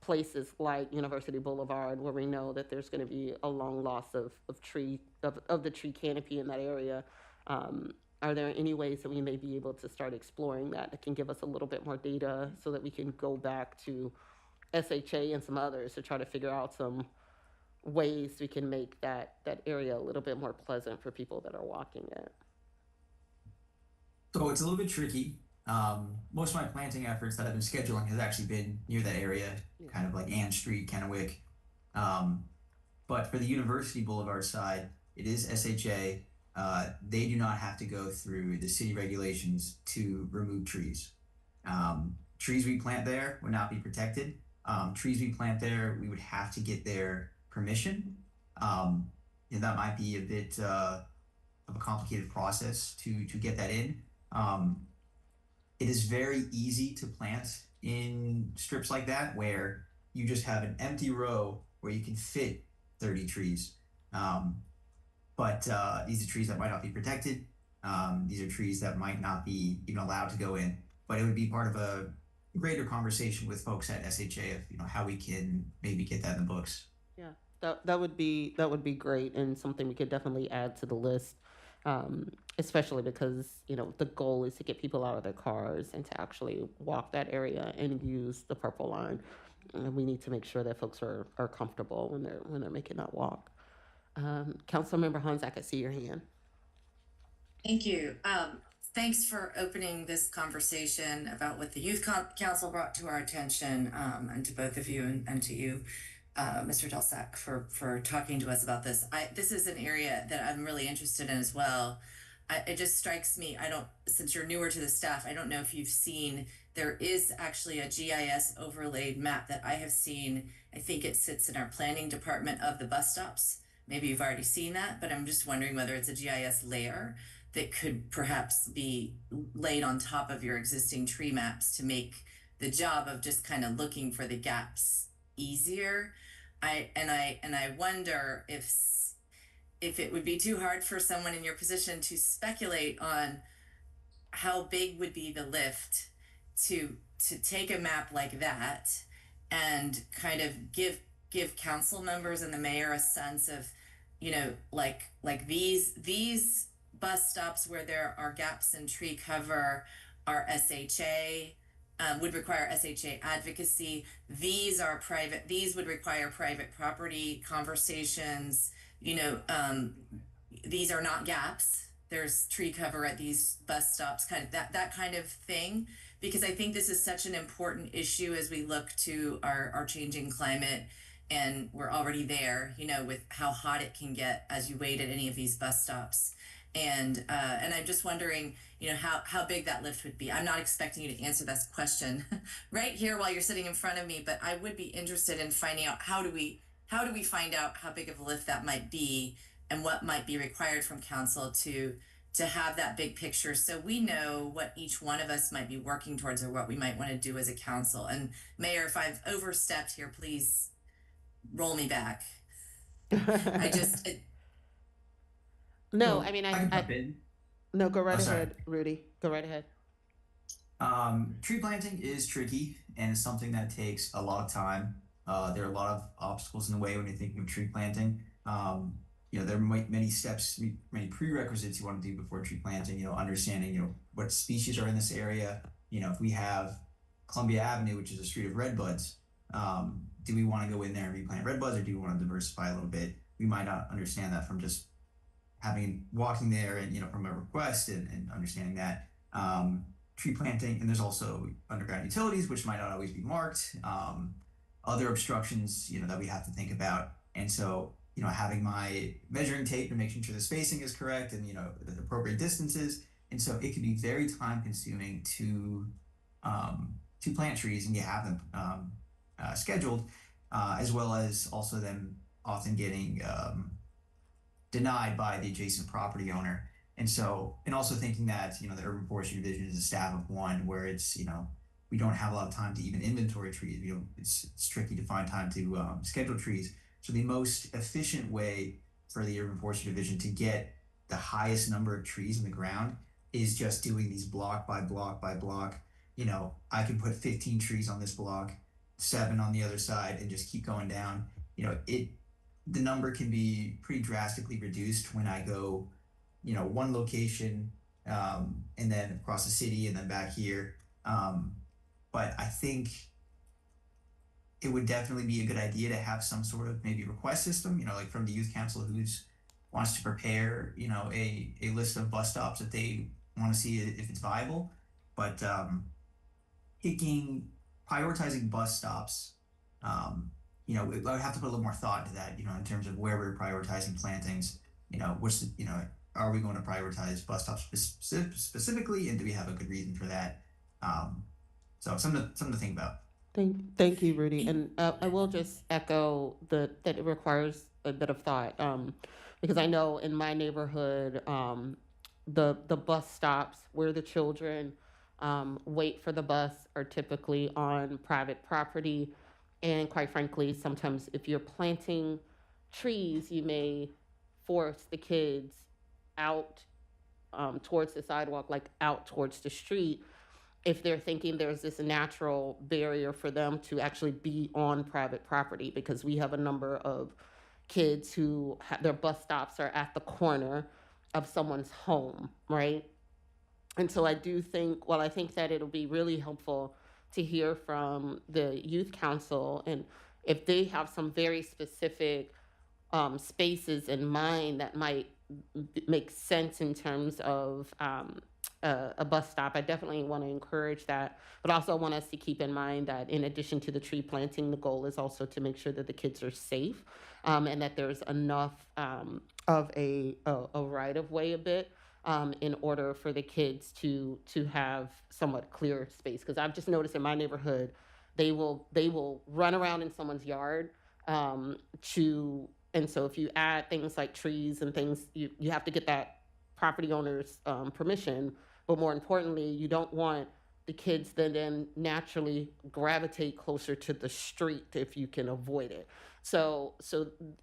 places like University Boulevard, where we know that there's going to be a long loss of the tree canopy in that area. Are there any ways that we may be able to start exploring that can give us a little bit more data so that we can go back to SHA and some others to try to figure out some ways we can make that area a little bit more pleasant for people that are walking it? So it's a little bit tricky. Most of my planting efforts that I've been scheduling has actually been near that area, kind of like Ann Street, Kennewick. But for the University Boulevard side, it is SHA. They do not have to go through the city regulations to remove trees. Trees we plant there would not be protected. Trees we plant there, we would have to get their permission. That might be a bit of a complicated process to get that in. It is very easy to plant in strips like that, where you just have an empty row where you can fit 30 trees. But these are trees that might not be protected. These are trees that might not be even allowed to go in. But it would be part of a greater conversation with folks at SHA of how we can maybe get that in the books. Yeah, that would be great, and something we could definitely add to the list, especially because the goal is to get people out of their cars and to actually walk that area and use the Purple Line. And we need to make sure that folks are comfortable when they're making that walk. Councilmember Honzak, I see your hand. Thank you. thanks for opening this conversation about what the Youth Council brought to our attention, and to both of you and to you, Mr. Delsack, for talking to us about this. This is an area that I'm really interested in as well. It just strikes me, since you're newer to the staff, I don't know if you've seen, there is actually a GIS overlaid map that I have seen. I think it sits in our planning department of the bus stops. Maybe you've already seen that, but I'm just wondering whether it's a GIS layer that could perhaps be laid on top of your existing tree maps to make the job of just kind of looking for the gaps easier. I wonder if it would be too hard for someone in your position to speculate on how big would be the lift to take a map like that and kind of give council members and the mayor a sense of, like these bus stops where there are gaps in tree cover are SHA, would require SHA advocacy. These would require private property conversations. These are not gaps. There's tree cover at these bus stops, kind of that kind of thing. Because I think this is such an important issue as we look to our changing climate, and we're already there, with how hot it can get as you wait at any of these bus stops. And I'm just wondering, how big that lift would be. I'm not expecting you to answer this question right here while you're sitting in front of me, but I would be interested in finding out how do we find out how big of a lift that might be and what might be required from council to have that big picture, so we know what each one of us might be working towards or what we might want to do as a council. And Mayor, if I've overstepped here, please roll me back. No, Well, I mean, I can jump in. no, go right Oh, sorry. ahead, Rudy. Go right ahead. Tree planting is tricky and it's something that takes a lot of time. There are a lot of obstacles in the way when you're thinking of tree planting. There are many steps, many prerequisites you want to do before tree planting, understanding, what species are in this area. If we have Columbia Avenue, which is a street of redbuds, do we want to go in there and replant redbuds, or do we want to diversify a little bit? We might not understand that from just walking there and, from a request and understanding that. Tree planting, and there's also underground utilities, which might not always be marked. Other obstructions, that we have to think about. And so, having my measuring tape and making sure the spacing is correct and, the appropriate distances. And so it can be very time consuming to plant trees and you have them scheduled, as well as also them often getting denied by the adjacent property owner. And so, and also thinking that, the Urban Forestry Division is a staff of one where it's, we don't have a lot of time to even inventory trees. It's tricky to find time to schedule trees. So the most efficient way for the Urban Forestry Division to get the highest number of trees in the ground is just doing these block by block by block. I can put 15 trees on this block, 7 on the other side, and just keep going down. The number can be pretty drastically reduced when I go, one location, and then across the city and then back here. But I think it would definitely be a good idea to have some sort of maybe request system, like from the youth council who's wants to prepare, a list of bus stops that they want to see if it's viable. But prioritizing bus stops, I would have to put a little more thought into that, in terms of where we're prioritizing plantings. Are we going to prioritize bus stops specifically, and do we have a good reason for that? So something to think about. Thank you, Rudy. And I will just echo that it requires a bit of thought, because I know in my neighborhood, the bus stops where the children wait for the bus are typically on private property. And quite frankly, sometimes if you're planting trees, you may force the kids out towards the sidewalk, like out towards the street, if they're thinking there's this natural barrier for them to actually be on private property, because we have a number of kids who their bus stops are at the corner of someone's home, right? And so I do think, I think that it'll be really helpful to hear from the youth council, and if they have some very specific spaces in mind that might make sense in terms of a bus stop, I definitely want to encourage that. But also want us to keep in mind that in addition to the tree planting, the goal is also to make sure that the kids are safe, and that there's enough of a right of way a bit in order for the kids to have somewhat clear space. Because I've just noticed in my neighborhood, they will run around in someone's yard and so if you add things like trees and things, you have to get that property owner's permission. But more importantly, you don't want the kids that then naturally gravitate closer to the street if you can avoid it. So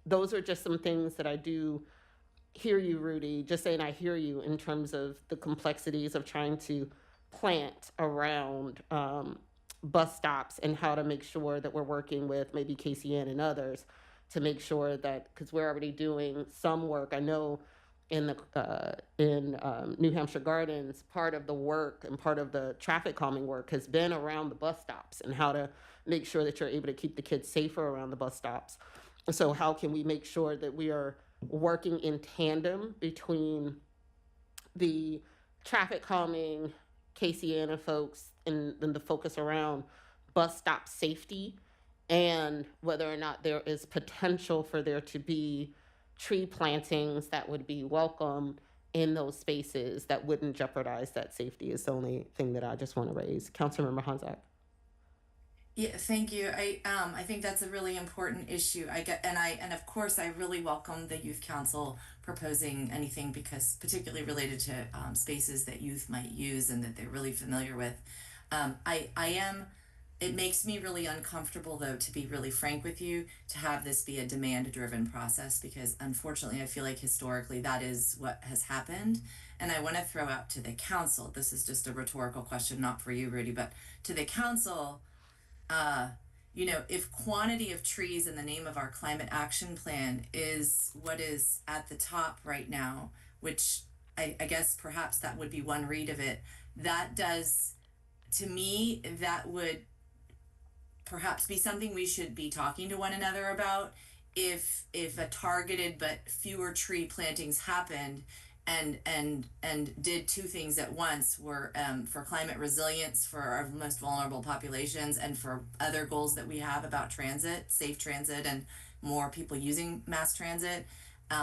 those are just some things that I do hear you, Rudy, just saying I hear you in terms of the complexities of trying to plant around bus stops and how to make sure that we're working with maybe KCN and others to make sure that, because we're already doing some work. I know in New Hampshire Gardens, part of the work and part of the traffic calming work has been around the bus stops and how to make sure that you're able to keep the kids safer around the bus stops. So how can we make sure that we are working in tandem between the traffic calming, KCN folks, and the focus around bus stop safety, and whether or not there is potential for there to be tree plantings that would be welcome in those spaces that wouldn't jeopardize that safety is the only thing that I just want to raise. Councilmember Honzak. Yeah, thank you. I think that's a really important issue. And of course I really welcome the youth council proposing anything, because particularly related to spaces that youth might use and that they're really familiar with. It makes me really uncomfortable, though, to be really frank with you, to have this be a demand-driven process, because unfortunately I feel like historically that is what has happened. And I want to throw out to the council, this is just a rhetorical question, not for you, Rudy, but to the council, if quantity of trees in the name of our climate action plan is what is at the top right now, which I guess perhaps that would be one read of it, that does, to me, that would perhaps be something we should be talking to one another about. If a targeted but fewer tree plantings happened and did two things at once, were for climate resilience for our most vulnerable populations, and for other goals that we have about transit, safe transit, and more people using mass transit,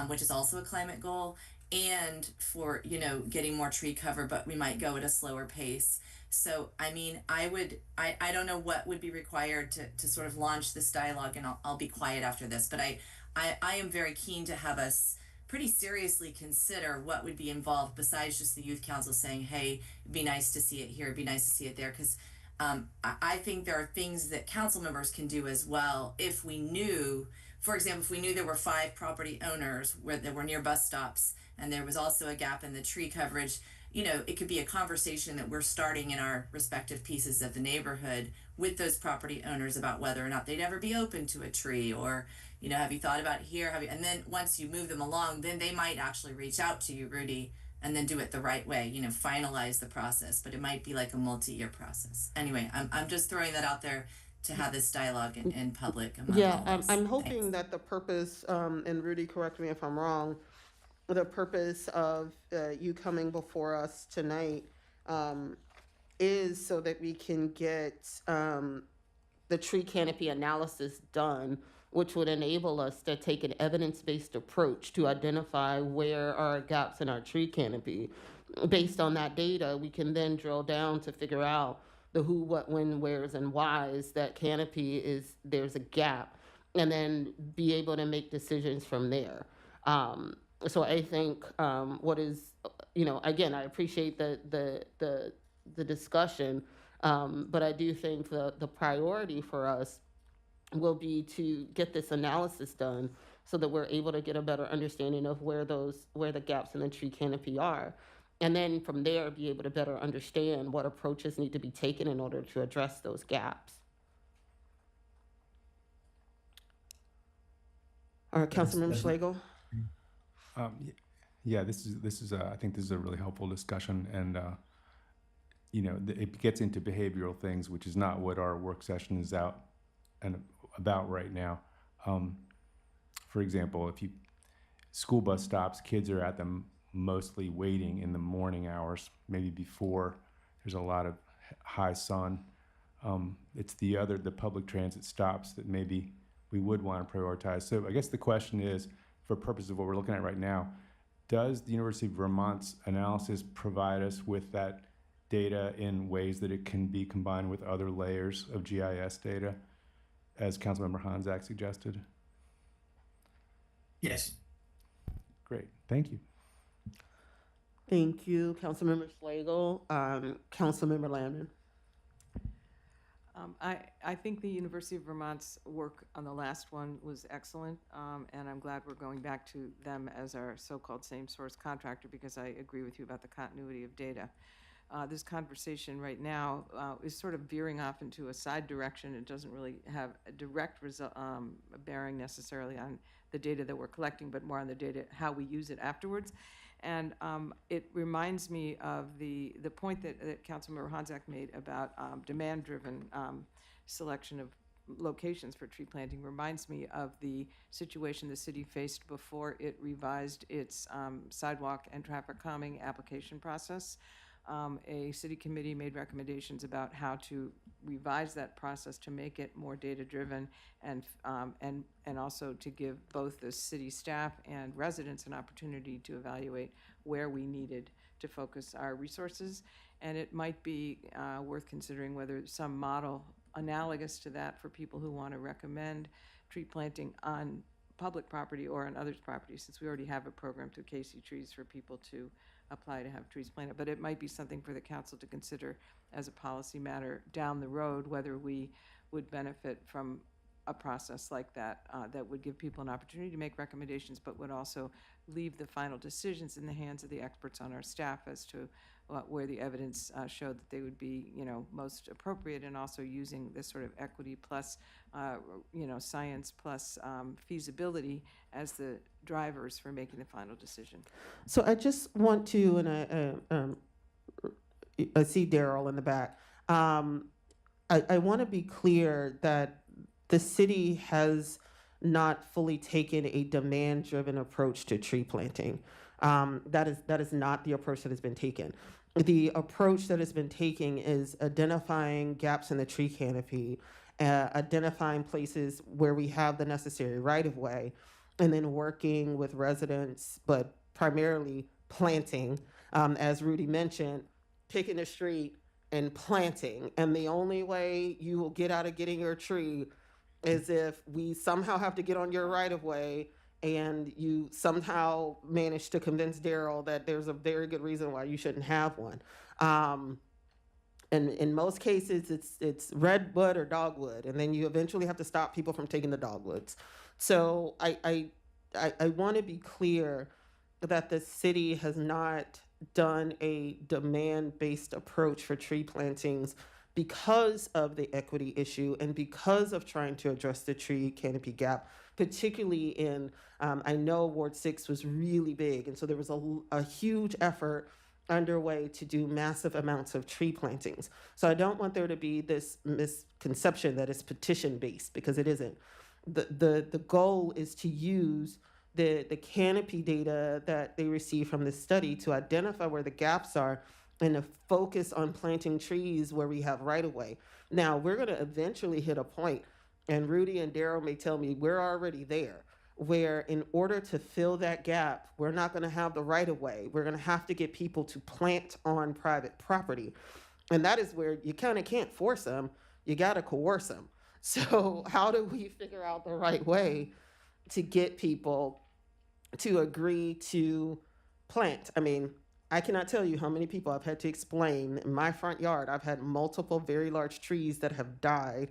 which is also a climate goal, and for getting more tree cover, but we might go at a slower pace. So I mean, I don't know what would be required to sort of launch this dialogue, and I'll be quiet after this, but I am very keen to have us pretty seriously consider what would be involved besides just the youth council saying, hey, it'd be nice to see it here, it'd be nice to see it there, because I think there are things that council members can do as well. If we knew, for example, if we knew there were 5 property owners that were near bus stops, and there was also a gap in the tree coverage, it could be a conversation that we're starting in our respective pieces of the neighborhood with those property owners about whether or not they'd ever be open to a tree, or have you thought about it here? And then once you move them along, then they might actually reach out to you, Rudy, and then do it the right way, finalize the process. But it might be like a multi-year process. Anyway, I'm just throwing that out there to have this dialogue in public. Yeah, I'm hoping that the purpose, and Rudy, correct me if I'm wrong, the purpose of you coming before us tonight is so that we can get the tree canopy analysis done, which would enable us to take an evidence-based approach to identify where are gaps in our tree canopy. Based on that data, we can then drill down to figure out the who, what, when, wheres, and whys that canopy there's a gap, and then be able to make decisions from there. So I think what is, again, I appreciate the discussion, but I do think the priority for us will be to get this analysis done so that we're able to get a better understanding of where the gaps in the tree canopy are. And then from there, be able to better understand what approaches need to be taken in order to address those gaps. All right, Councilmember Schlegel. Yeah, this is I think this is a really helpful discussion, and it gets into behavioral things, which is not what our work session is about right now. For example, if school bus stops, kids are at them mostly waiting in the morning hours, maybe before there's a lot of high sun. It's the public transit stops that maybe we would want to prioritize. So I guess the question is, for purposes of what we're looking at right now, does the University of Vermont's analysis provide us with that data in ways that it can be combined with other layers of GIS data, as Councilmember Honzak suggested? Yes. Great, thank you. Thank you, Councilmember Slagle. Councilmember Landon. I think the University of Vermont's work on the last one was excellent, and I'm glad we're going back to them as our so-called same source contractor, because I agree with you about the continuity of data. This conversation right now is sort of veering off into a side direction. It doesn't really have a direct bearing necessarily on the data that we're collecting, but more on the data, how we use it afterwards. And it reminds me of the point that Councilmember Honzak made about demand-driven selection of locations for tree planting. Reminds me of the situation the city faced before it revised its sidewalk and traffic calming application process. A city committee made recommendations about how to revise that process to make it more data-driven and also to give both the city staff and residents an opportunity to evaluate where we needed to focus our resources. And it might be worth considering whether some model analogous to that for people who want to recommend tree planting on public property or on others' property, since we already have a program through Casey Trees for people to apply to have trees planted. But it might be something for the council to consider as a policy matter down the road, whether we would benefit from a process like that that would give people an opportunity to make recommendations, but would also leave the final decisions in the hands of the experts on our staff as to where the evidence showed that they would be, most appropriate, and also using this sort of equity plus, science plus feasibility as the drivers for making the final decision. So I just want to, and I see Daryl in the back. I want to be clear that the city has not fully taken a demand-driven approach to tree planting. That is not the approach that has been taken. The approach that has been taken is identifying gaps in the tree canopy, identifying places where we have the necessary right-of-way, and then working with residents, but primarily planting, as Rudy mentioned, picking a street and planting. And the only way you will get out of getting your tree is if we somehow have to get on your right-of-way and you somehow manage to convince Daryl that there's a very good reason why you shouldn't have one. And in most cases, it's redwood or dogwood, and then you eventually have to stop people from taking the dogwoods. So I want to be clear that the city has not done a demand-based approach for tree plantings because of the equity issue and because of trying to address the tree canopy gap, particularly in, I know Ward 6 was really big, and so there was a huge effort underway to do massive amounts of tree plantings. So I don't want there to be this misconception that it's petition-based, because it isn't. The goal is to use the canopy data that they receive from this study to identify where the gaps are and to focus on planting trees where we have right-of-way. Now, we're going to eventually hit a point, and Rudy and Daryl may tell me we're already there, where in order to fill that gap, we're not going to have the right-of-way. We're going to have to get people to plant on private property. And that is where you kind of can't force them. You got to coerce them. So how do we figure out the right way to get people to agree to plant? I mean, I cannot tell you how many people I've had to explain. In my front yard, I've had multiple very large trees that have died,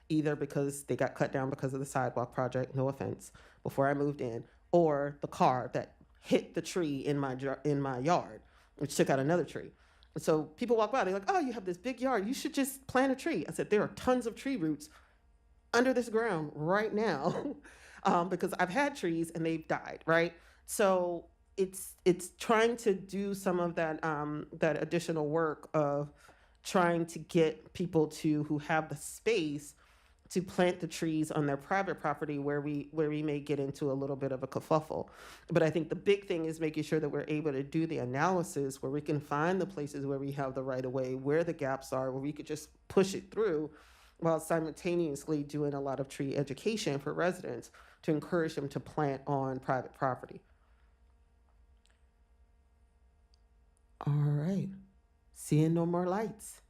either because they got cut down because of the sidewalk project, no offense, before I moved in, or the car that hit the tree in my yard, which took out another tree. So people walk by, they're like, oh, you have this big yard, you should just plant a tree. I said, there are tons of tree roots under this ground right now because I've had trees and they've died, right? So it's trying to do some of that that additional work of trying to get people who have the space to plant the trees on their private property where we may get into a little bit of a kerfuffle. But I think the big thing is making sure that we're able to do the analysis where we can find the places where we have the right of way, where the gaps are, where we could just push it through while simultaneously doing a lot of tree education for residents to encourage them to plant on private property. All right. Seeing no more lights.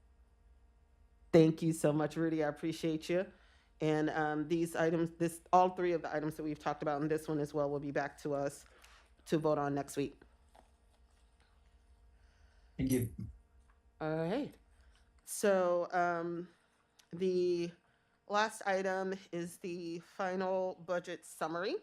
Thank you so much, Rudy. I appreciate you. And these items, all three of the items that we've talked about, and this one as well, will be back to us to vote on next week. Thank you. All right. So the last item is the final budget summary.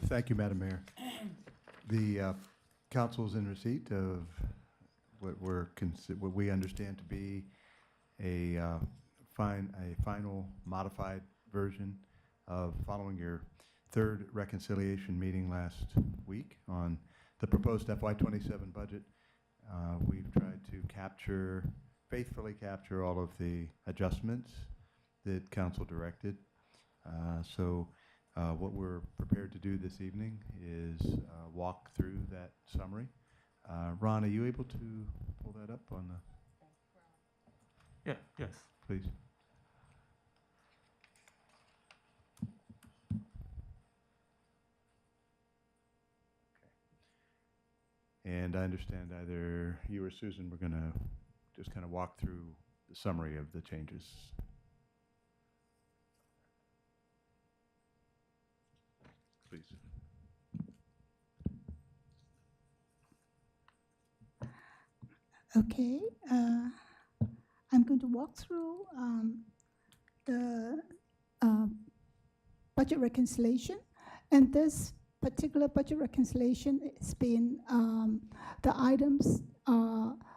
Thank you, Madam Mayor. The council's in receipt of what we understand to be a final modified version of following your third reconciliation meeting last week on the proposed FY27 budget. We've tried to faithfully capture all of the adjustments that council directed. What we're prepared to do this evening is walk through that summary. Ron, are you able to pull that up on the? Yeah, yes. Please. And I understand either you or Susan were going to just kind of walk through the summary of the changes. Please. Okay, I'm going to walk through the budget reconciliation, and this particular budget reconciliation has been the items.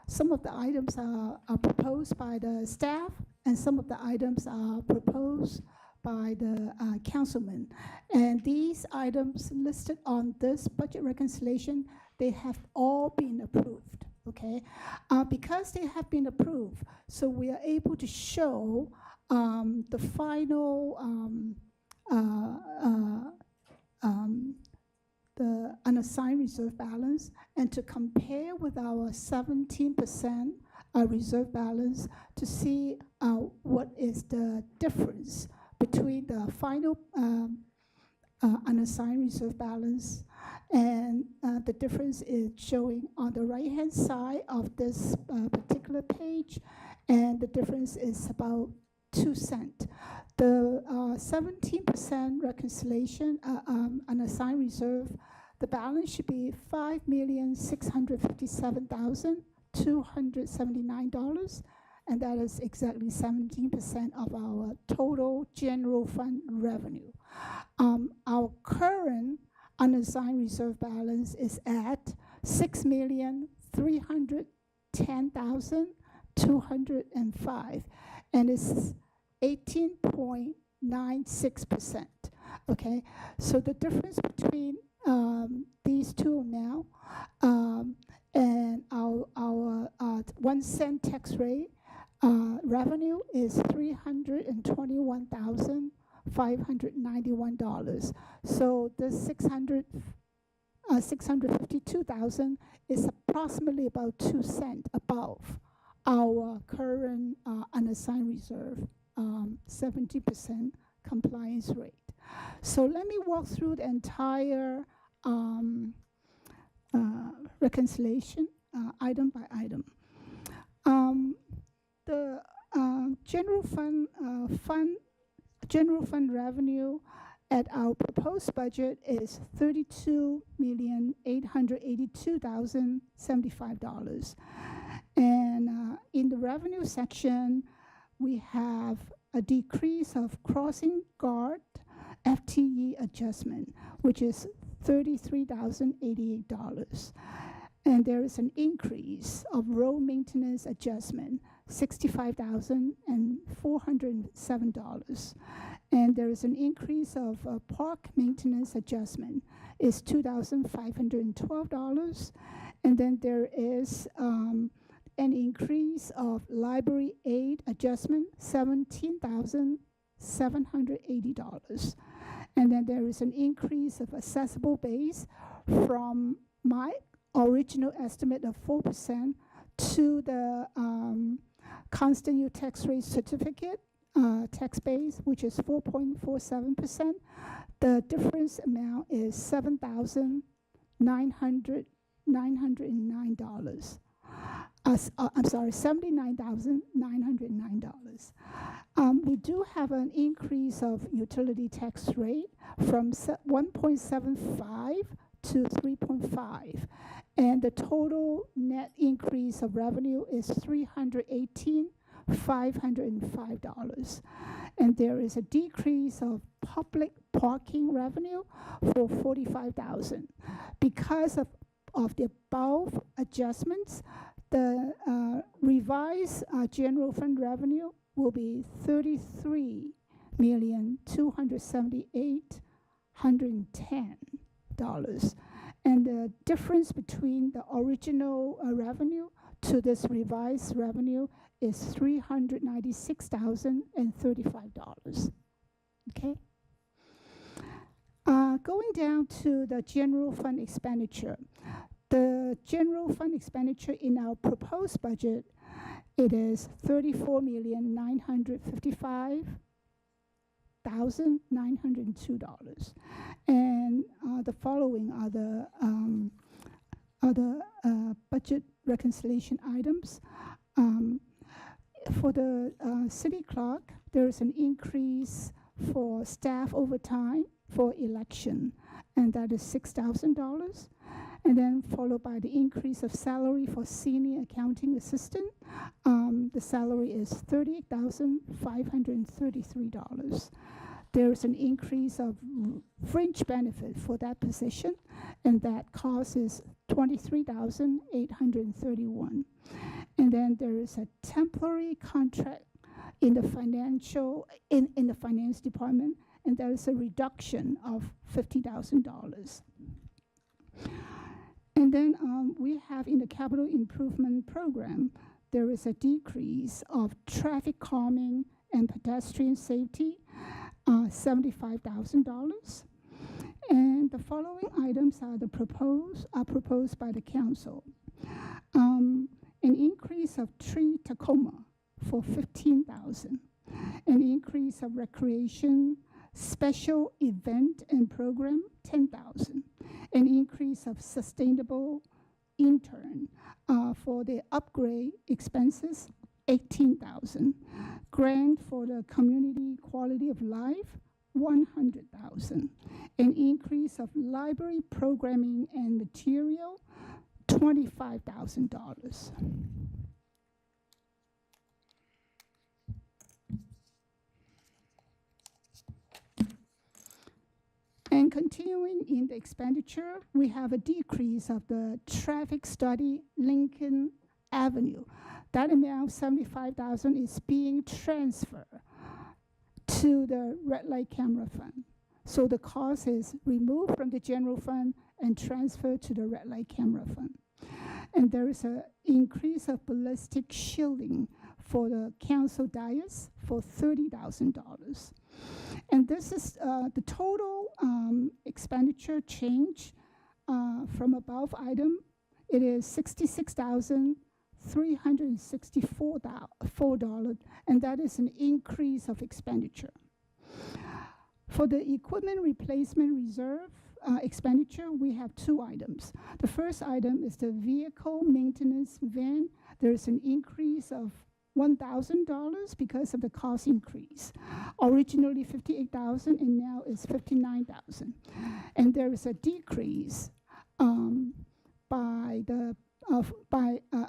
Some of the items are proposed by the staff, and some of the items are proposed by the councilman. And these items listed on this budget reconciliation, they have all been approved, okay? Because they have been approved, so we are able to show the final the unassigned reserve balance, and to compare with our 17% reserve balance to see what is the difference between the final unassigned reserve balance, and the difference is showing on the right-hand side of this particular page, and the difference is about 2 cents. The 17% reconciliation unassigned reserve, the balance should be $5,657,279, and that is exactly 17% of our total general fund revenue. Our current unassigned reserve balance is at $6,310,205, and it's 18.96%. Okay, so the difference between these two now and our 1 cent tax rate revenue is $321,591. So the 652,000 is approximately about 2 cents above our current unassigned reserve 70% compliance rate. So let me walk through the entire reconciliation item by item. The general fund revenue at our proposed budget is $32,882,075. And in the revenue section, we have a decrease of crossing guard FTE adjustment, which is $33,088. And there is an increase of road maintenance adjustment, $65,407. And there is an increase of park maintenance adjustment, is $2,512. And then there is an increase of library aid adjustment, $17,780. And then there is an increase of accessible base from my original estimate of 4% to the constant use tax rate certificate tax base, which is 4.47%. The difference amount is $909. I'm sorry, $79,909. We do have an increase of utility tax rate from 1.75 to 3.5. And the total net increase of revenue is $318,505. And there is a decrease of public parking revenue for $45,000. Because of the above adjustments, the revised general fund revenue will be $33,278,110. And the difference between the original revenue to this revised revenue is $396,035. Okay. Going down to the general fund expenditure. The general fund expenditure in our proposed budget, it is $34,955,902. And the following are the budget reconciliation items. For the city clerk, there is an increase for staff overtime for election, and that is $6,000. And then followed by the increase of salary for senior accounting assistant. The salary is $38,533. There is an increase of fringe benefit for that position, and that cost is $23,831. And then there is a temporary contract in the in the finance department, and there is a reduction of $50,000. And then we have in the capital improvement program, there is a decrease of traffic calming and pedestrian safety, $75,000. And the following items are proposed by the council. An increase of tree Tacoma for $15,000. An increase of recreation special event and program, $10,000. An increase of sustainable intern for the upgrade expenses, $18,000. Grant for the community quality of life, $100,000. An increase of library programming and material, $25,000. And continuing in the expenditure, we have a decrease of the traffic study Lincoln Avenue. That amount, $75,000, is being transferred to the red light camera fund. So the cost is removed from the general fund and transferred to the red light camera fund. And there is an increase of ballistic shielding for the council dais for $30,000. And this is the total expenditure change from above item. It is $66,364, and that is an increase of expenditure. For the equipment replacement reserve expenditure, we have two items. The first item is the vehicle maintenance van. There is an increase of $1,000 because of the cost increase. Originally $58,000 and now is $59,000. And there is a decrease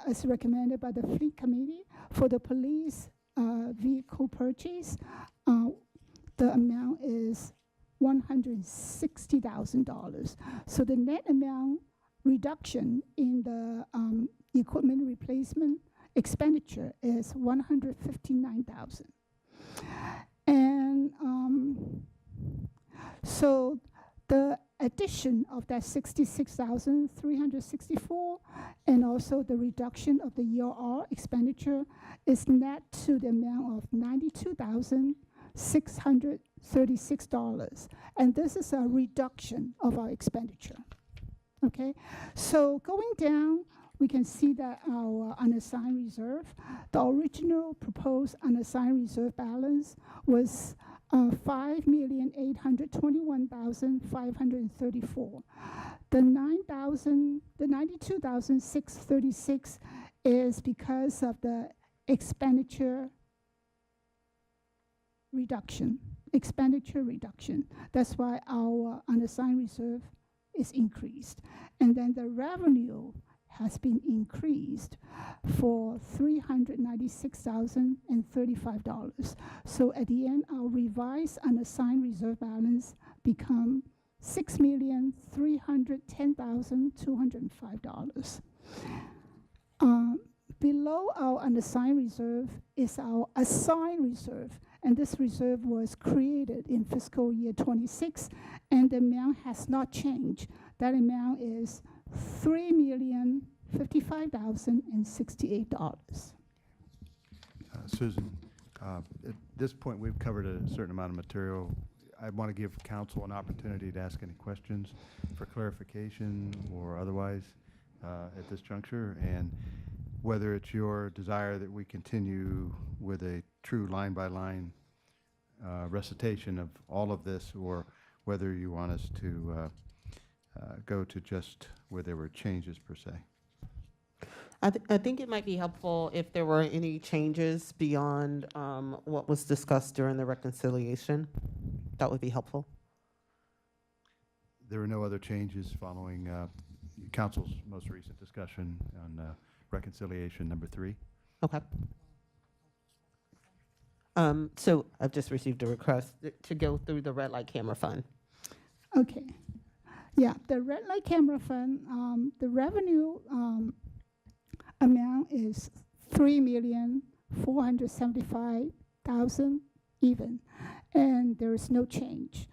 as recommended by the fleet committee for the police vehicle purchase. The amount is $160,000. So the net amount reduction in the equipment replacement expenditure is 159,000. And so the addition of that 66,364 and also the reduction of the ERR expenditure is net to the amount of $92,636. And this is a reduction of our expenditure. Okay, so going down, we can see that our unassigned reserve, the original proposed unassigned reserve balance was $5,821,534. The 92,636 is because of the expenditure reduction. That's why our unassigned reserve is increased. And then the revenue has been increased for $396,035. So at the end, our revised unassigned reserve balance become $6,310,205. Below our unassigned reserve is our assigned reserve, and this reserve was created in fiscal year 26, and the amount has not changed. That amount is $3,055,068. Susan, at this point, we've covered a certain amount of material. I want to give council an opportunity to ask any questions for clarification or otherwise at this juncture, and whether it's your desire that we continue with a true line-by-line recitation of all of this, or whether you want us to go to just where there were changes per se. I think it might be helpful if there were any changes beyond what was discussed during the reconciliation. That would be helpful. There were no other changes following council's most recent discussion on reconciliation number 3. Okay. So I've just received a request to go through the red light camera fund. Okay. Yeah, the red light camera fund, the revenue amount is $3,475,000 even, and there is no change.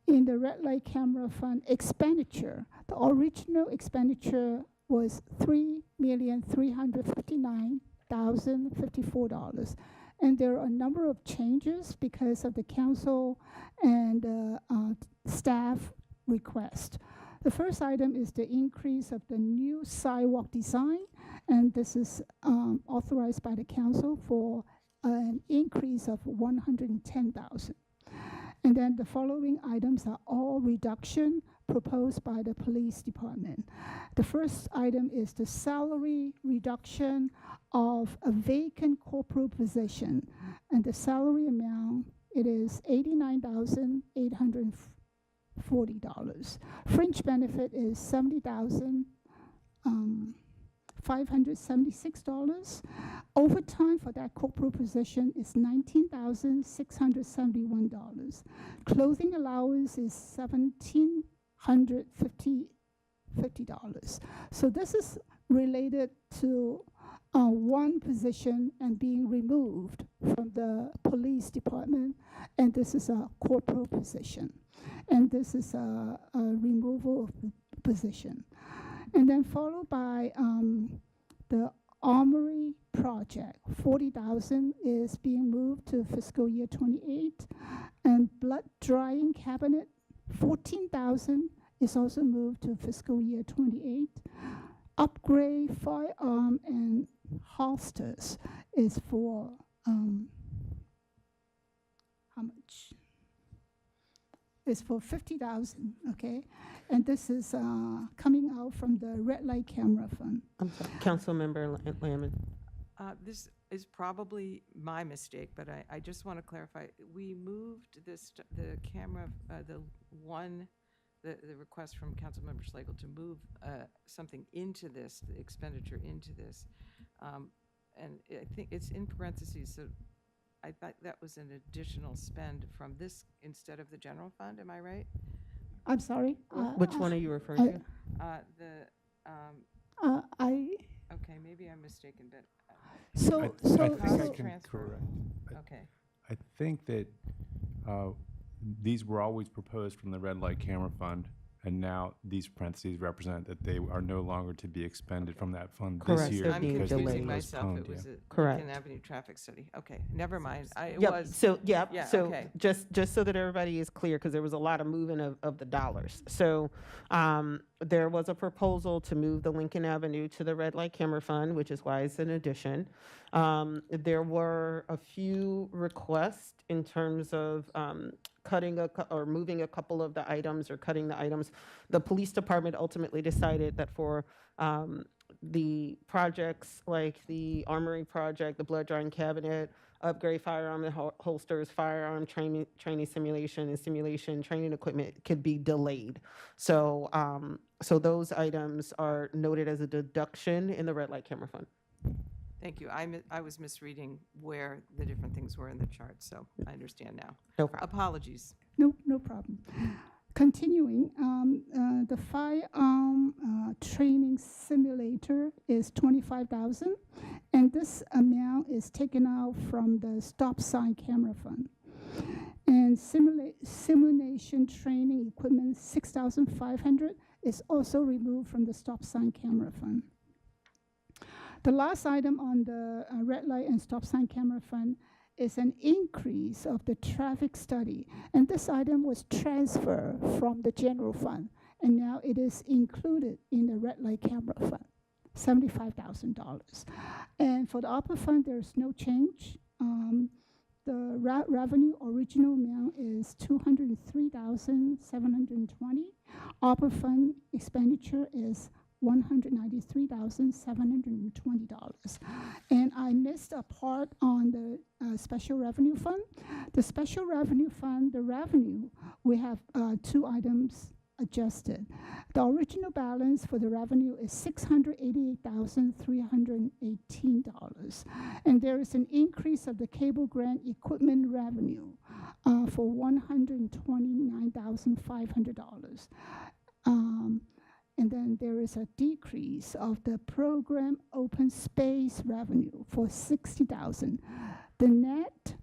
In the red light camera fund expenditure, the original expenditure was $3,359,054. And there are a number of changes because of the council and staff request. The first item is the increase of the new sidewalk design, and this is authorized by the council for an increase of $110,000. And then the following items are all reduction proposed by the police department. The first item is the salary reduction of a vacant corporal position, and the salary amount, it is $89,840. Fringe benefit is $70,576. Overtime for that corporal position is $19,671. Clothing allowance is $1,750. So this is related to one position and being removed from the police department, and this is a corporal position, and this is a removal of the position. And then followed by the armory project, 40,000 is being moved to fiscal year 28, and blood drying cabinet, 14,000 is also moved to fiscal year 28. Upgrade firearm and holsters is for how much? It's for 50,000, okay? And this is coming out from the red light camera fund. I'm sorry, Councilmember Lamon. This is probably my mistake, but I just want to clarify. We moved this, the camera, the request from Councilmember Slagle to move something into this, the expenditure into this. And I think it's in parentheses, so I thought that was an additional spend from this instead of the general fund, am I right? I'm sorry? Which one are you referring to? Okay, maybe I'm mistaken, but, So, I so, think I so- can Transfer. correct. okay. I think that these were always proposed from the red light camera fund, and now these parentheses represent that they are no longer to be expended from that fund this Correct, year they're I'm being because they were confusing delayed. myself. postponed. It was Yeah. a Correct. Lincoln Avenue traffic study. Okay, never mind. It Yep. was. So, Yeah, so okay. just so that everybody is clear, because there was a lot of moving of the dollars. So, there was a proposal to move the Lincoln Avenue to the red light camera fund, which is why it's an addition. There were a few requests in terms of, cutting or moving a couple of the items or cutting the items. The police department ultimately decided that for, the projects like the armory project, the blood drawing cabinet, upgrade firearm and holsters, firearm training simulation and simulation training equipment could be delayed. So, so those items are noted as a deduction in the red light camera fund. Thank you. I was misreading where the different things were in the chart, so I understand now. No problem. Apologies. no problem. Continuing, the firearm training simulator is 25,000, and this amount is taken out from the stop sign camera fund. And simulation training equipment, 6,500, is also removed from the stop sign camera fund. The last item on the red light and stop sign camera fund is an increase of the traffic study. And this item was transferred from the general fund, and now it is included in the red light camera fund, $75,000. And for the ARPA fund, there's no change. The revenue original amount is $203,720. ARPA fund expenditure is $193,720. And I missed a part on the special revenue fund. The special revenue fund, the revenue, we have two items adjusted. The original balance for the revenue is $688,318. And there is an increase of the cable grant equipment revenue for $129,500. And then there is a decrease of the program open space revenue for $60,000. The net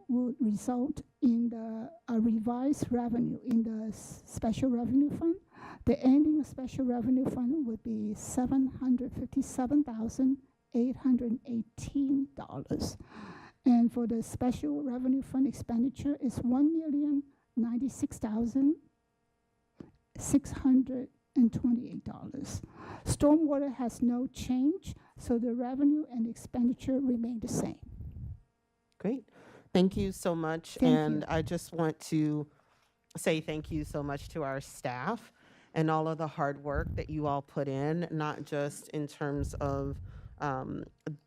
will result in the revised revenue in the special revenue fund. The ending special revenue fund would be $757,818. And for the special revenue fund expenditure is $1,096,628. Stormwater has no change, so the revenue and expenditure remain the same. Great. Thank you so much. Thank And you. I just want to say thank you so much to our staff and all of the hard work that you all put in, not just in terms of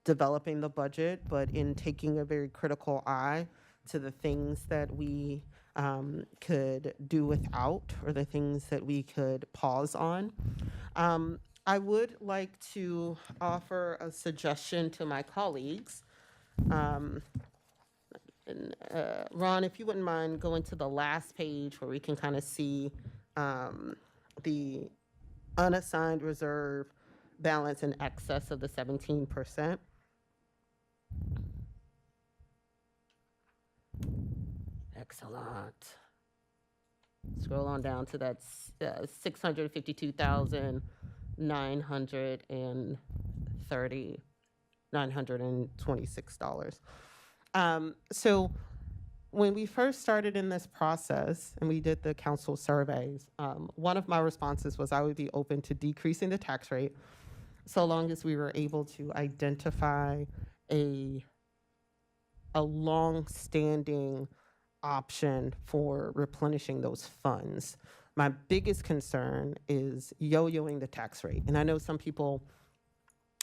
developing the budget, but in taking a very critical eye to the things that we could do without or the things that we could pause on. I would like to offer a suggestion to my colleagues. And Ron, if you wouldn't mind going to the last page where we can kind of see the unassigned reserve balance in excess of the 17%. Excellent. Scroll on down to that $652,926. So when we first started in this process and we did the council surveys, one of my responses was I would be open to decreasing the tax rate so long as we were able to identify a long-standing option for replenishing those funds. My biggest concern is yo-yoing the tax rate. And I know some people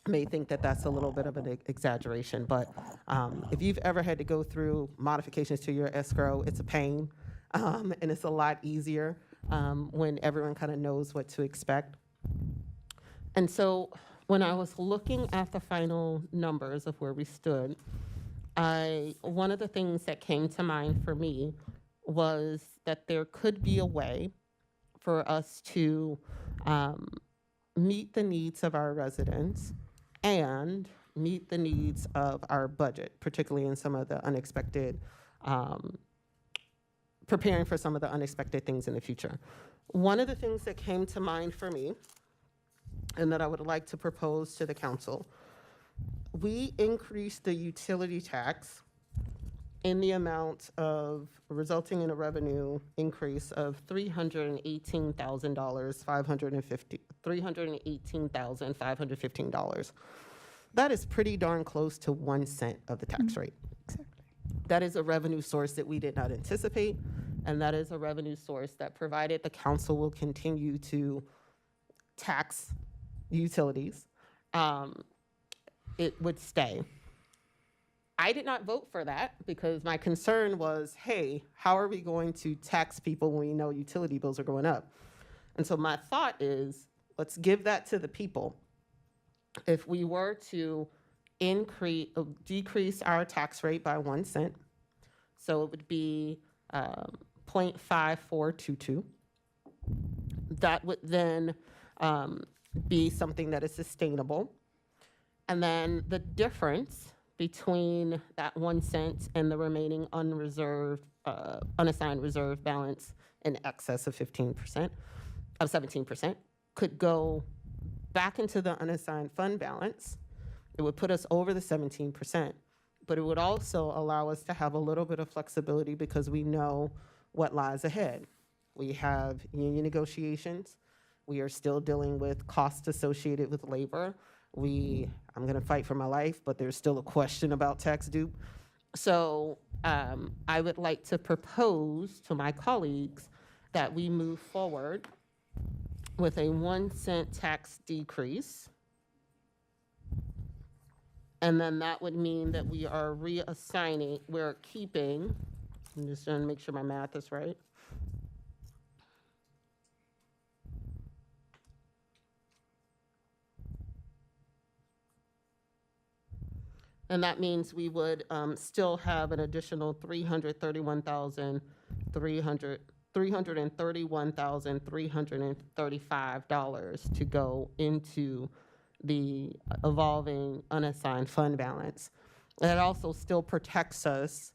may think that that's a little bit of an exaggeration, but if you've ever had to go through modifications to your escrow, it's a pain, and it's a lot easier when everyone kind of knows what to expect. And so when I was looking at the final numbers of where we stood, one of the things that came to mind for me was that there could be a way for us to meet the needs of our residents and meet the needs of our budget, particularly in some of the unexpected, preparing for some of the unexpected things in the future. One of the things that came to mind for me and that I would like to propose to the council, we increased the utility tax in the amount of, resulting in a revenue increase of $318,515. That is pretty darn close to 1 cent of the tax rate. That is a revenue source that we did not anticipate, and that is a revenue source that, provided the council will continue to tax utilities, it would stay. I did not vote for that because my concern was, hey, how are we going to tax people when we know utility bills are going up? And so my thought is, let's give that to the people. If we were to decrease our tax rate by 1 cent, so it would be 0.5422. That would then be something that is sustainable. And then the difference between that 1 cent and the remaining unassigned reserve balance in excess of 17% could go back into the unassigned fund balance. It would put us over the 17%, but it would also allow us to have a little bit of flexibility because we know what lies ahead. We have union negotiations. We are still dealing with costs associated with labor. I'm going to fight for my life, but there's still a question about tax dupe. So I would like to propose to my colleagues that we move forward with a 1 cent tax decrease. And then that would mean that we are we're keeping, I'm just trying to make sure my math is right. And that means we would still have an additional $331,335 to go into the evolving unassigned fund balance. And it also still protects us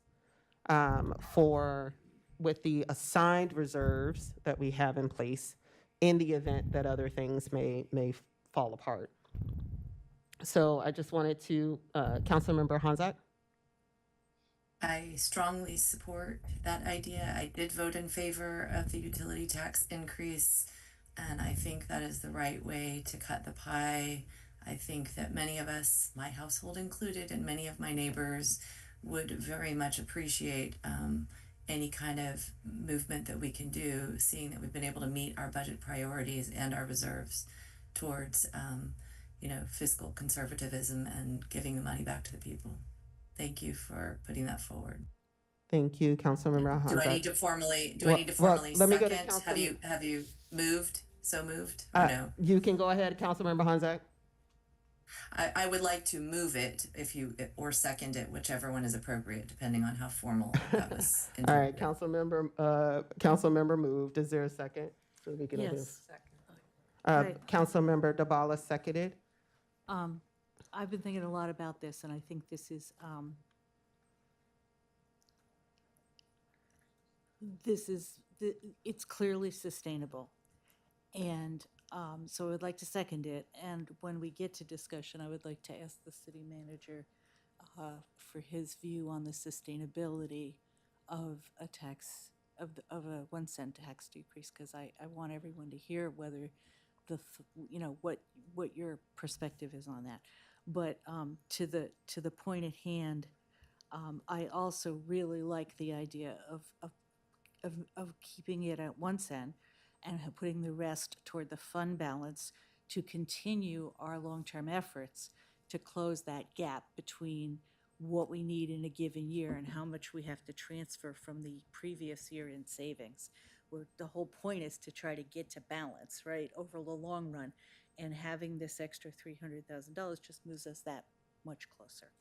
with the assigned reserves that we have in place in the event that other things may fall apart. So I just wanted to, Councilmember Honzak? I strongly support that idea. I did vote in favor of the utility tax increase, and I think that is the right way to cut the pie. I think that many of us, my household included, and many of my neighbors would very much appreciate any kind of movement that we can do, seeing that we've been able to meet our budget priorities and our reserves towards fiscal conservatism and giving the money back to the people. Thank you for putting that forward. Thank you, Councilmember Honzak. Do I need to formally let me go to second? Have you moved? So moved or no? You can go ahead, Councilmember Honzak. I would like to move it or second it, whichever one is appropriate, depending on how formal that was. All right, Councilmember moved. Is there a second? So we can Yes. Councilmember Dabala seconded. I've been thinking a lot about this, and I think this is it's clearly sustainable. And so I would like to second it. And when we get to discussion, I would like to ask the city manager for his view on the sustainability of a tax, of a 1 cent tax decrease, because I want everyone to hear whether what your perspective is on that. But to the point at hand, I also really like the idea of keeping it at 1 cent and putting the rest toward the fund balance to continue our long-term efforts to close that gap between what we need in a given year and how much we have to transfer from the previous year in savings. Where the whole point is to try to get to balance, right, over the long run. And having this extra $300,000 just moves us that much closer.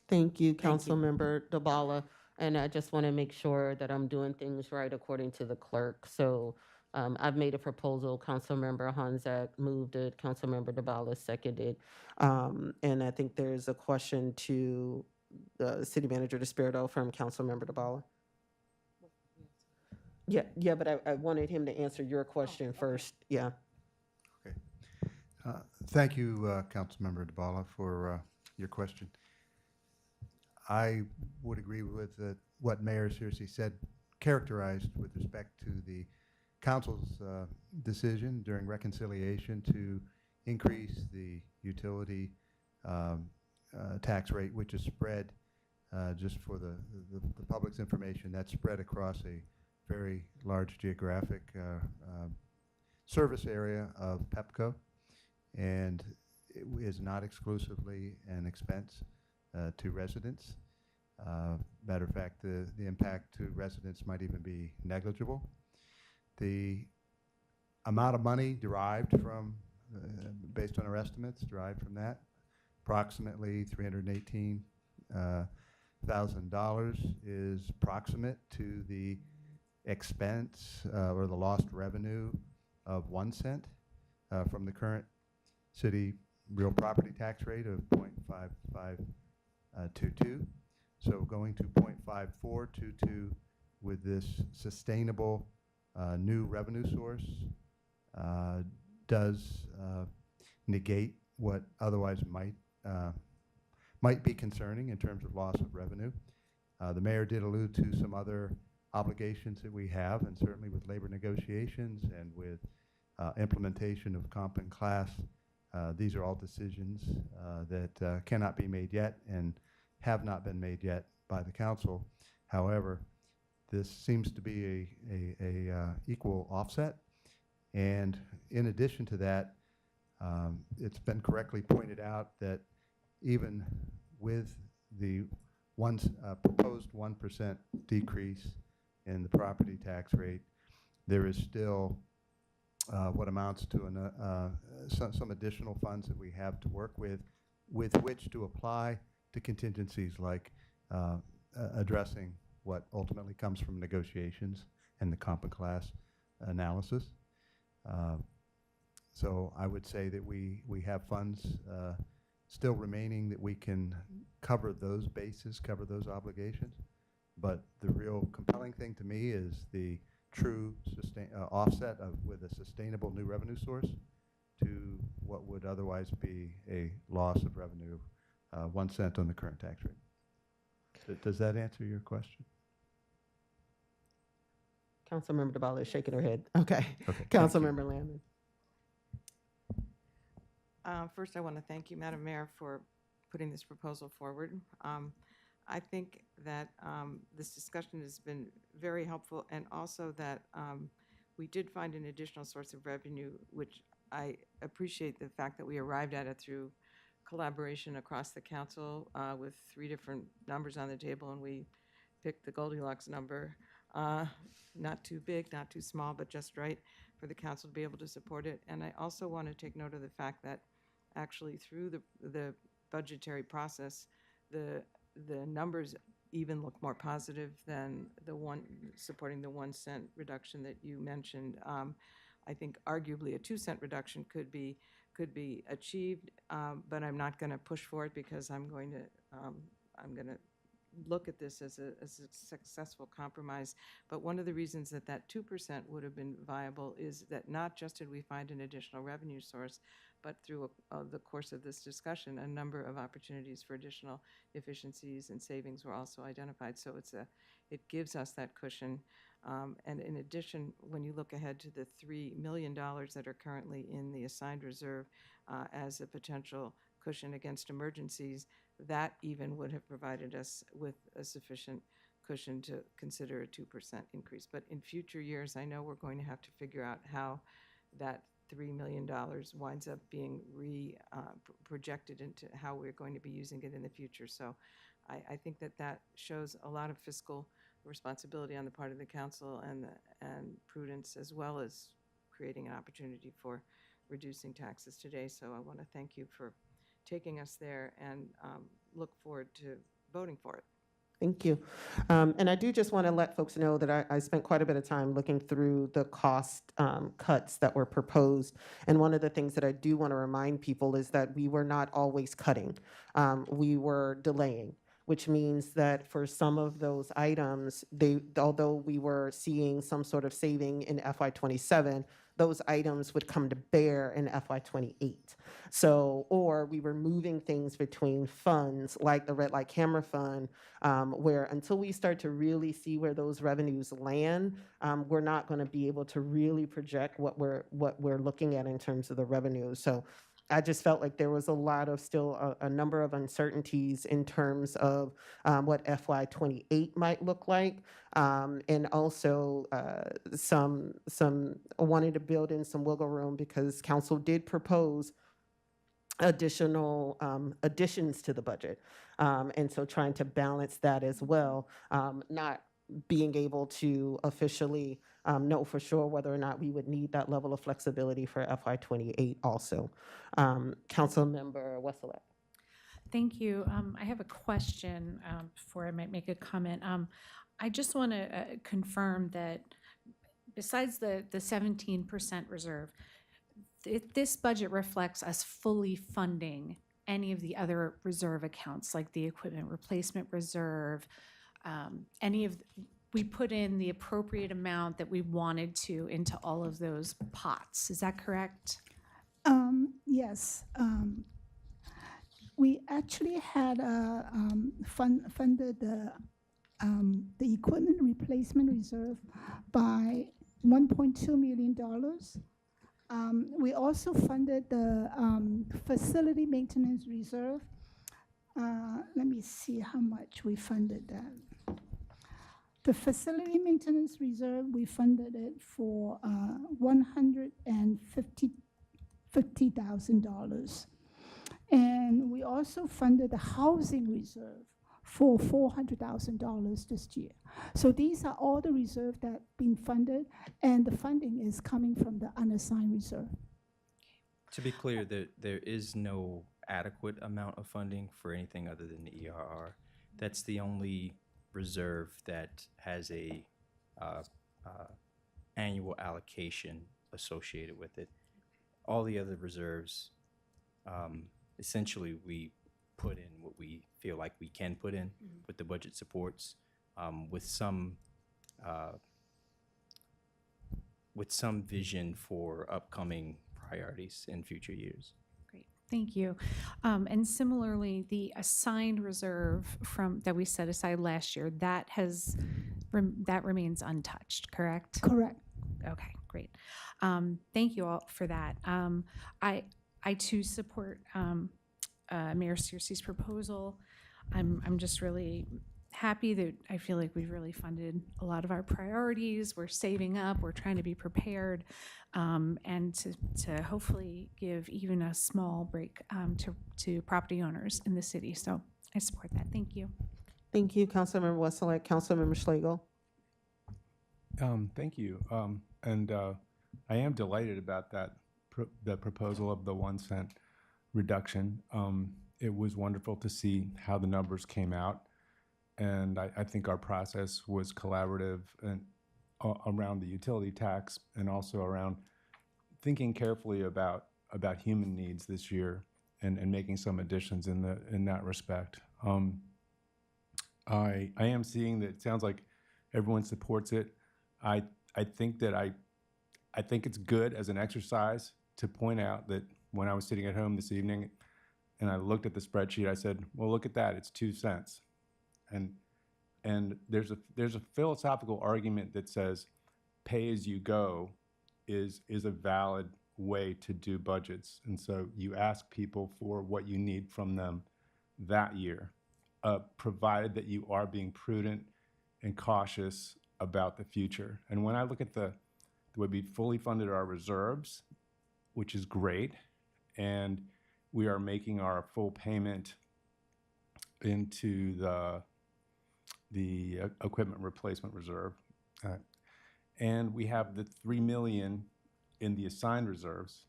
Thank you, Councilmember Dabala. And I just want to make sure that I'm doing things right according to the clerk. So I've made a proposal, Councilmember Honzak moved it, Councilmember DeBala seconded. And I think there's a question to the City Manager DeSpirito from Councilmember DeBala. Yeah, but I wanted him to answer your question first, yeah. Okay. Thank you, Councilmember DeBala, for your question. I would agree with what Mayor Searcy said, characterized with respect to the council's decision during reconciliation to increase the utility tax rate, which is spread, just for the public's information, that's spread across a very large geographic service area of Pepco, and it is not exclusively an expense to residents. Matter of fact, the impact to residents might even be negligible. The amount of money derived from, based on our estimates, derived from that, approximately $318,000 is proximate to the expense or the lost revenue of 1 cent from the current city real property tax rate of 0.5522. So going to 0.5422 with this sustainable new revenue source does negate what otherwise might be concerning in terms of loss of revenue. The mayor did allude to some other obligations that we have, and certainly with labor negotiations and with implementation of comp and class, these are all decisions that cannot be made yet and have not been made yet by the council. However, this seems to be a equal offset, and in addition to that, it's been correctly pointed out that even with the proposed 1% decrease in the property tax rate, there is still what amounts to some additional funds that we have to work with which to apply to contingencies like addressing what ultimately comes from negotiations and the comp and class analysis. So I would say that we have funds still remaining that we can cover those bases, cover those obligations. But the real compelling thing to me is the true offset with a sustainable new revenue source to what would otherwise be a loss of revenue, 1 cent on the current tax rate. Does that answer your question? Councilmember DeBala is shaking her head. Okay. Okay. Councilmember Landon. First, I want to thank you, Madam Mayor, for putting this proposal forward. I think that this discussion has been very helpful, and also that we did find an additional source of revenue, which I appreciate the fact that we arrived at it through collaboration across the council with 3 different numbers on the table, and we picked the Goldilocks number. Not too big, not too small, but just right for the council to be able to support it. And I also want to take note of the fact that actually through the budgetary process, the numbers even look more positive than supporting the 1 cent reduction that you mentioned. I think arguably a 2 cent reduction could be achieved, but I'm not going to push for it because I'm going to look at this as a successful compromise. But one of the reasons that 2% would have been viable is that not just did we find an additional revenue source, but through the course of this discussion, a number of opportunities for additional efficiencies and savings were also identified. So it gives us that cushion. And in addition, when you look ahead to the $3 million that are currently in the assigned reserve as a potential cushion against emergencies, that even would have provided us with a sufficient cushion to consider a 2% increase. But in future years, I know we're going to have to figure out how that $3 million winds up being projected into how we're going to be using it in the future. So I think that shows a lot of fiscal responsibility on the part of the council and prudence, as well as creating an opportunity for reducing taxes today. So I want to thank you for taking us there and look forward to voting for it. Thank you. And I do just want to let folks know that I spent quite a bit of time looking through the cost cuts that were proposed. And one of the things that I do want to remind people is that we were not always cutting. We were delaying, which means that for some of those items, although we were seeing some sort of saving in FY27, those items would come to bear in FY28. So, or we were moving things between funds like the Red Light Camera Fund, where until we start to really see where those revenues land, we're not going to be able to really project what we're looking at in terms of the revenues. So I just felt like there was a lot of still a number of uncertainties in terms of what FY28 might look like, and also some wanting to build in some wiggle room because council did propose additional additions to the budget, and so trying to balance that as well, not being able to officially know for sure whether or not we would need that level of flexibility for FY28 also. Councilmember Wesselette. Thank you. I have a question before I might make a comment. I just want to confirm that besides the 17% reserve, this budget reflects us fully funding any of the other reserve accounts, like the equipment replacement reserve, we put in the appropriate amount that we wanted to into all of those pots. Is that correct? Yes. We actually had funded the equipment replacement reserve by $1.2 million. We also funded the facility maintenance reserve. Let me see how much we funded that. The facility maintenance reserve, we funded it for $150,000. And we also funded the housing reserve for $400,000 this year. So these are all the reserves that have been funded, and the funding is coming from the unassigned reserve. To be clear, there is no adequate amount of funding for anything other than the ERR. That's the only reserve that has a annual allocation associated with it. All the other reserves, essentially we put in what we feel like we can put in, what the budget supports, with some vision for upcoming priorities in future years. Great, thank you. And similarly, the assigned reserve that we set aside last year, that remains untouched, correct? Correct. Okay, great. Thank you all for that. I too support Mayor Searcy's proposal. I'm just really happy that I feel like we've really funded a lot of our priorities. We're saving up, we're trying to be prepared, and to hopefully give even a small break to property owners in the city. So I support that. Thank you. Thank you, Councilmember Wesselette. Councilmember Schlegel. Thank you. And I am delighted about that the proposal of the 1 cent reduction. It was wonderful to see how the numbers came out. And I think our process was collaborative and around the utility tax and also around thinking carefully about human needs this year and making some additions in that respect. I am seeing that it sounds like everyone supports it. I think it's good as an exercise to point out that when I was sitting at home this evening and I looked at the spreadsheet, I said, well, look at that, it's 2 cents. And there's a philosophical argument that says pay as you go is a valid way to do budgets. And so you ask people for what you need from them that year, provided that you are being prudent and cautious about the future. And when I look at the way we fully funded our reserves, which is great, and we are making our full payment into the equipment replacement reserve, and we have the $3 million in the assigned reserves.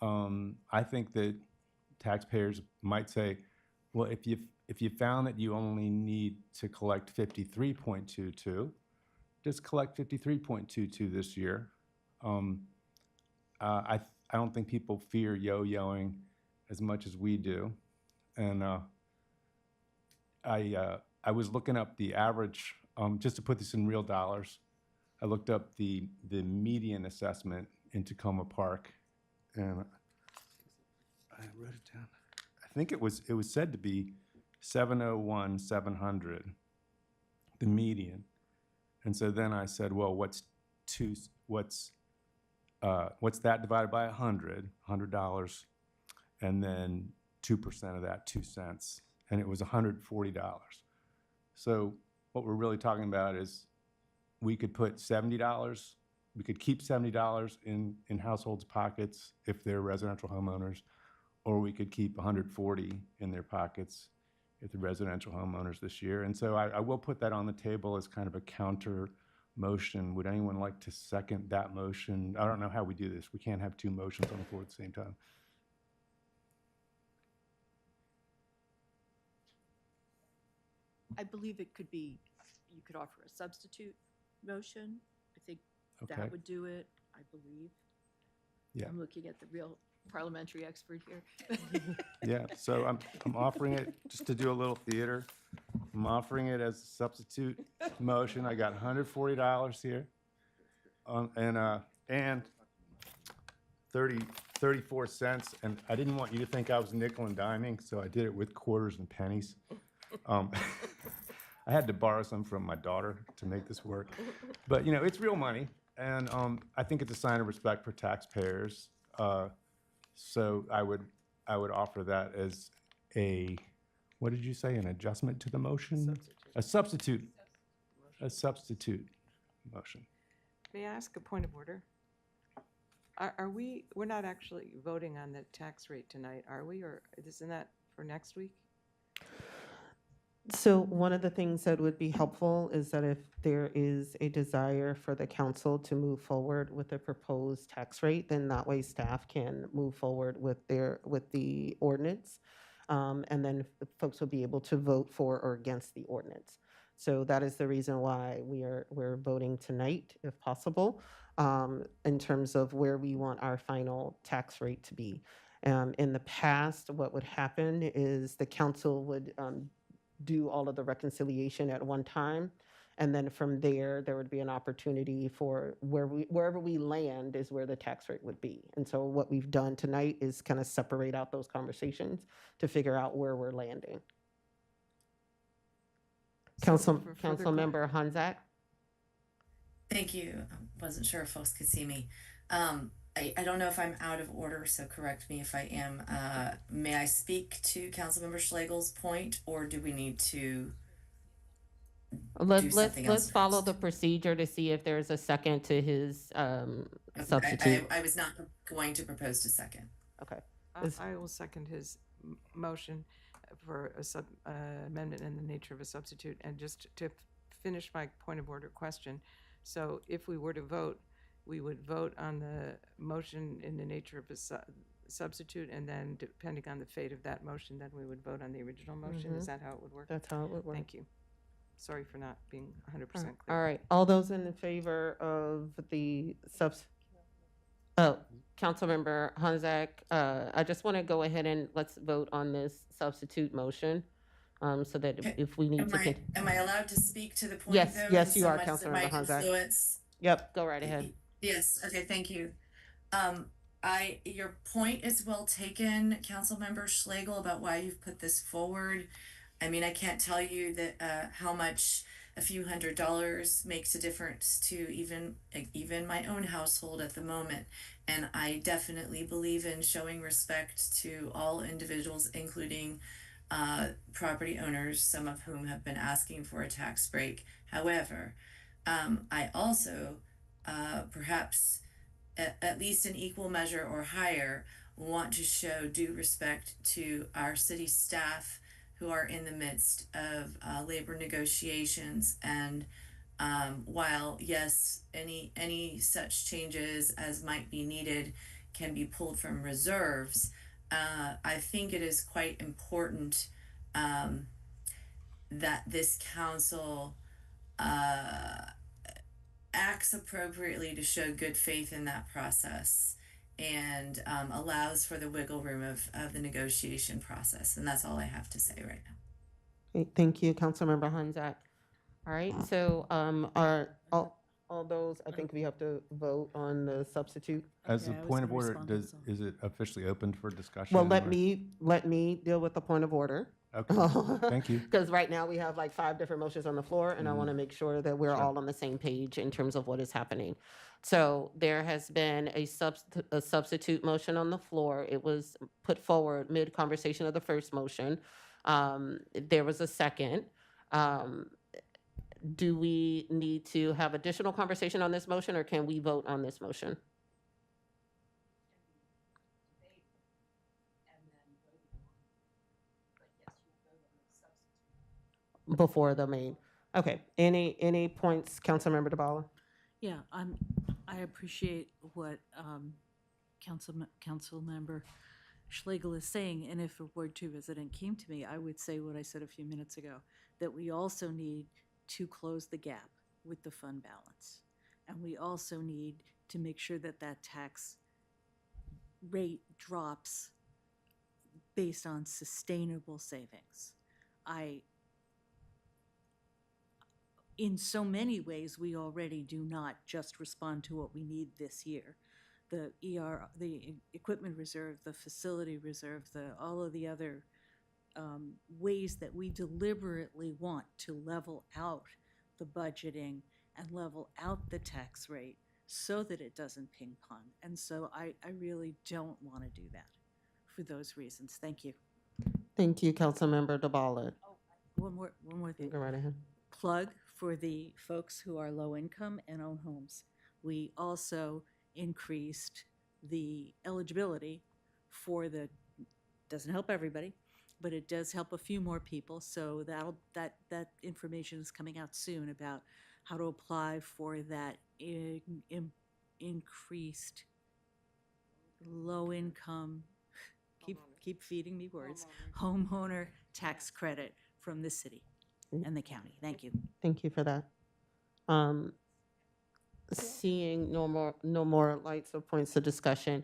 I think that taxpayers might say, Well, if you found that you only need to collect 53.22, just collect 53.22 this year. I don't think people fear yo-yoing as much as we do, and I was looking up the average, just to put this in real dollars. I looked up the median assessment in Tacoma Park, and I wrote it down. I think it was said to be 701,700, the median. And so then I said, well, what's that divided by $100, and then 2% of that, 2 cents, and it was $140. So what we're really talking about is we could put $70, we could keep $70 in households' pockets if they're residential homeowners, or we could keep $140 in their pockets if they're residential homeowners this year. And so I will put that on the table as kind of a counter motion. Would anyone like to second that motion? I don't know how we do this. We can't have two motions on the floor at the same time. I believe it could be, you could offer a substitute motion. I think Okay. that would do it, I believe. Yeah. I'm looking at the real parliamentary expert here. Yeah, so I'm offering it, just to do a little theater, I'm offering it as a substitute motion. I got $140 here, and 34 cents, and I didn't want you to think I was nickel and diming, so I did it with quarters and pennies. I had to borrow some from my daughter to make this work, but it's real money, and I think it's a sign of respect for taxpayers. So I would offer that as what did you say, an adjustment to the motion? A substitute motion. May I ask a point of order? We're not actually voting on the tax rate tonight, are we? Or isn't that for next week? So one of the things that would be helpful is that if there is a desire for the council to move forward with a proposed tax rate, then that way staff can move forward with the ordinance. And then folks will be able to vote for or against the ordinance. So that is the reason why we're voting tonight, if possible, in terms of where we want our final tax rate to be. In the past, what would happen is the council would do all of the reconciliation at one time. And then from there would be an opportunity for wherever we land is where the tax rate would be. And so what we've done tonight is kind of separate out those conversations to figure out where we're landing. Councilmember Honzak? Thank you. I wasn't sure if folks could see me. I don't know if I'm out of order, so correct me if I am. May I speak to Councilmember Schlegel's point, or do we need to Let's follow the procedure to see if there's a second to his substitute. I was not going to propose to second. Okay. I will second his motion for a amendment in the nature of a substitute. And just to finish my point of order question, so if we were to vote, we would vote on the motion in the nature of a substitute, and then depending on the fate of that motion, then we would vote on the original motion. Is that how it would work? That's how it would work. Thank you. Sorry for not being 100% clear. All right. All those in favor of the Councilmember Honzak, I just want to go ahead and let's vote on this substitute motion, so that if we need to. Am I allowed to speak to the point? Yes, though, yes, you so are, much that Councilmember might Honzak. influence? Yep, go right ahead. Yes, okay, thank you. Your point is well taken, Councilmember Schlegel, about why you've put this forward. I mean, I can't tell you that how much a few $100s makes a difference to even my own household at the moment. And I definitely believe in showing respect to all individuals, including property owners, some of whom have been asking for a tax break. However, I also perhaps at least in equal measure or higher want to show due respect to our city staff who are in the midst of labor negotiations. And while yes, any such changes as might be needed can be pulled from reserves, I think it is quite important that this council acts appropriately to show good faith in that process and allows for the wiggle room of the negotiation process. And that's all I have to say right now. Great, thank you, Councilmember Hunzak. All right, so are all those, I think we have to vote on the substitute. As a Okay, I was point of gonna order, respond to does, some. is it officially open for discussion? Well, let or- me deal with the point of order. Okay, thank you. Because right now we have like 5 different motions on the floor, and I want to make sure that we're Sure. all on the same page in terms of what is happening. So there has been a substitute motion on the floor. It was put forward mid-conversation of the first motion. There was a second. Do we need to have additional conversation on this motion, or can we vote on this motion? Before the main. Okay, any points, Councilmember DeBala? Yeah, I appreciate what Councilmember Schlegel is saying, and if a Ward 2 resident came to me, I would say what I said a few minutes ago, that we also need to close the gap with the fund balance. And we also need to make sure that that tax rate drops based on sustainable savings. In so many ways, we already do not just respond to what we need this year. The the equipment reserve, the facility reserve, all of the other ways that we deliberately want to level out the budgeting and level out the tax rate so that it doesn't ping pong. And so I really don't want to do that for those reasons. Thank you. Thank you, Councilmember DeBala. One more thing. Go right ahead. Plug for the folks who are low income and own homes. We also increased the eligibility for doesn't help everybody, but it does help a few more people. So that information is coming out soon about how to apply for that increased low income, keep feeding me words, homeowner tax credit from the city and the county. Thank you. Thank you for that. Seeing no more lights or points of discussion,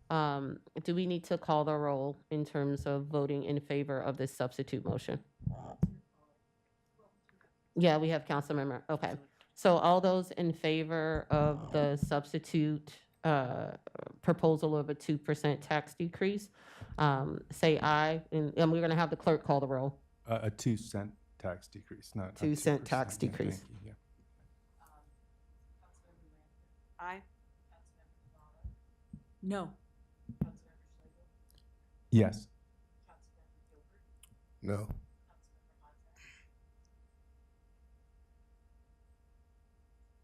do we need to call the roll in terms of voting in favor of this substitute motion? Yeah, we have Councilmember. Okay. So all those in favor of the substitute proposal of a 2% tax decrease, say aye. And we're going to have the clerk call the roll. A 2-cent tax decrease, not a 2-cent tax 2%. Yeah, decrease. thank you, yeah. Aye. No. Yes. No.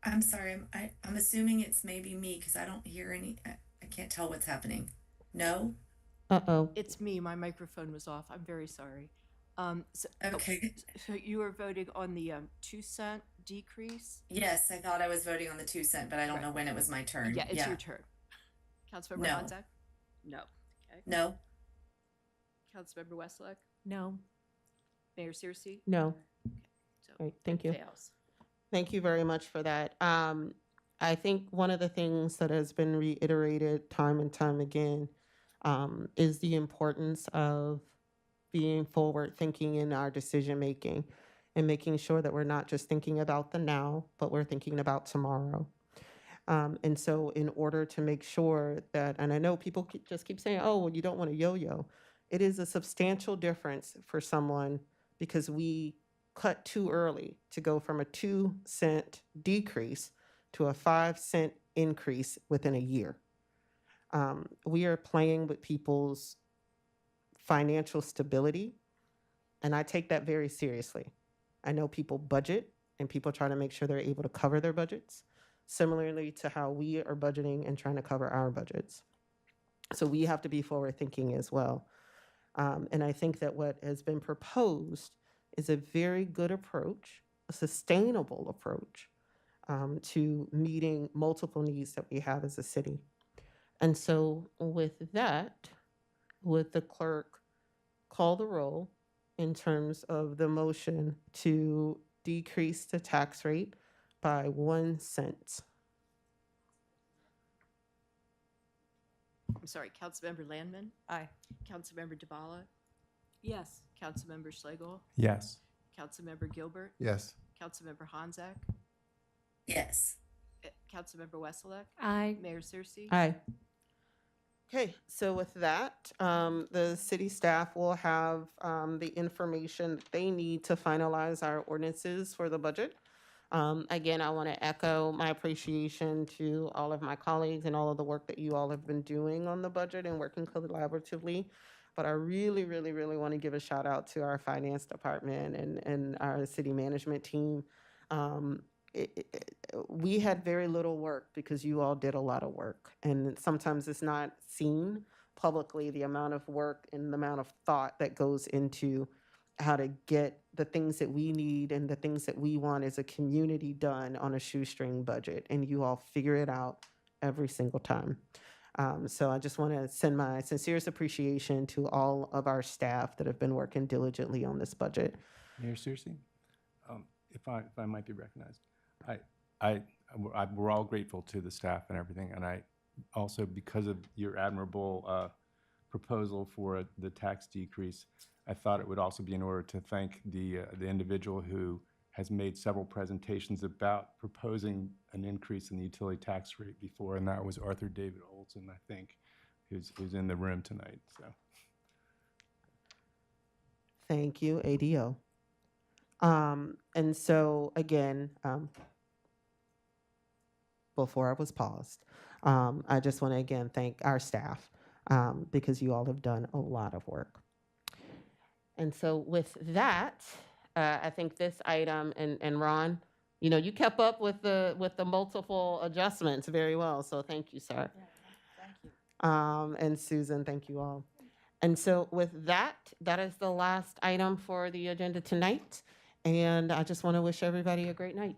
I'm sorry, I'm assuming it's maybe me because I don't hear I can't tell what's happening. No? Uh-oh. It's me, my microphone was off, I'm very sorry. Okay. So you were voting on the 2-cent decrease? Yes, I thought I was voting on the 2-cent, but I don't know when it was my turn. Yeah, it's your turn. Councilmember No. Honzak? No. Okay. No? Councilmember Westlake? No. Mayor Searcy? No. So Great, thank you. fails. Thank you very much for that. I think one of the things that has been reiterated time and time again is the importance of being forward thinking in our decision making and making sure that we're not just thinking about the now, but we're thinking about tomorrow. And so in order to make sure that, and I know people just keep saying, oh, well, you don't want to yo-yo. It is a substantial difference for someone because we cut too early to go from a 2-cent decrease to a 5-cent increase within a year. We are playing with people's financial stability, and I take that very seriously. I know people budget, and people try to make sure they're able to cover their budgets, similarly to how we are budgeting and trying to cover our budgets. So we have to be forward-thinking as well. And I think that what has been proposed is a very good approach, a sustainable approach to meeting multiple needs that we have as a city. And so with that, would the clerk call the roll in terms of the motion to decrease the tax rate by 1 cent? I'm sorry, Councilmember Landman, Aye. Councilmember DeBala, Yes. Councilmember Schlegel, Yes. Councilmember Gilbert, Yes. Councilmember Hanzak, Yes. Councilmember Wesselek, Aye. Mayor Searcy. Aye. Okay, so with that, the city staff will have the information that they need to finalize our ordinances for the budget. Again, I want to echo my appreciation to all of my colleagues and all of the work that you all have been doing on the budget and working collaboratively. But I really, really, really want to give a shout out to our finance department and our city management team. We had very little work because you all did a lot of work. And sometimes it's not seen publicly, the amount of work and the amount of thought that goes into how to get the things that we need and the things that we want as a community done on a shoestring budget. And you all figure it out every single time. So I just want to send my sincerest appreciation to all of our staff that have been working diligently on this budget. Mayor Searcy, if I might be recognized, we're all grateful to the staff and everything, and I also, because of your admirable proposal for the tax decrease, I thought it would also be in order to thank the individual who has made several presentations about proposing an increase in the utility tax rate before, and that was Arthur David Olson, I think, who's in the room tonight. So, Thank you, ADO. And so again, before I was paused, I just want to again thank our staff because you all have done a lot of work. And so with that, I think this item, and Ron, you know, you kept up with the multiple adjustments very well. So thank you, sir. Thank you. And Susan, thank you all. And so with that, that is the last item for the agenda tonight. And I just want to wish everybody a great night.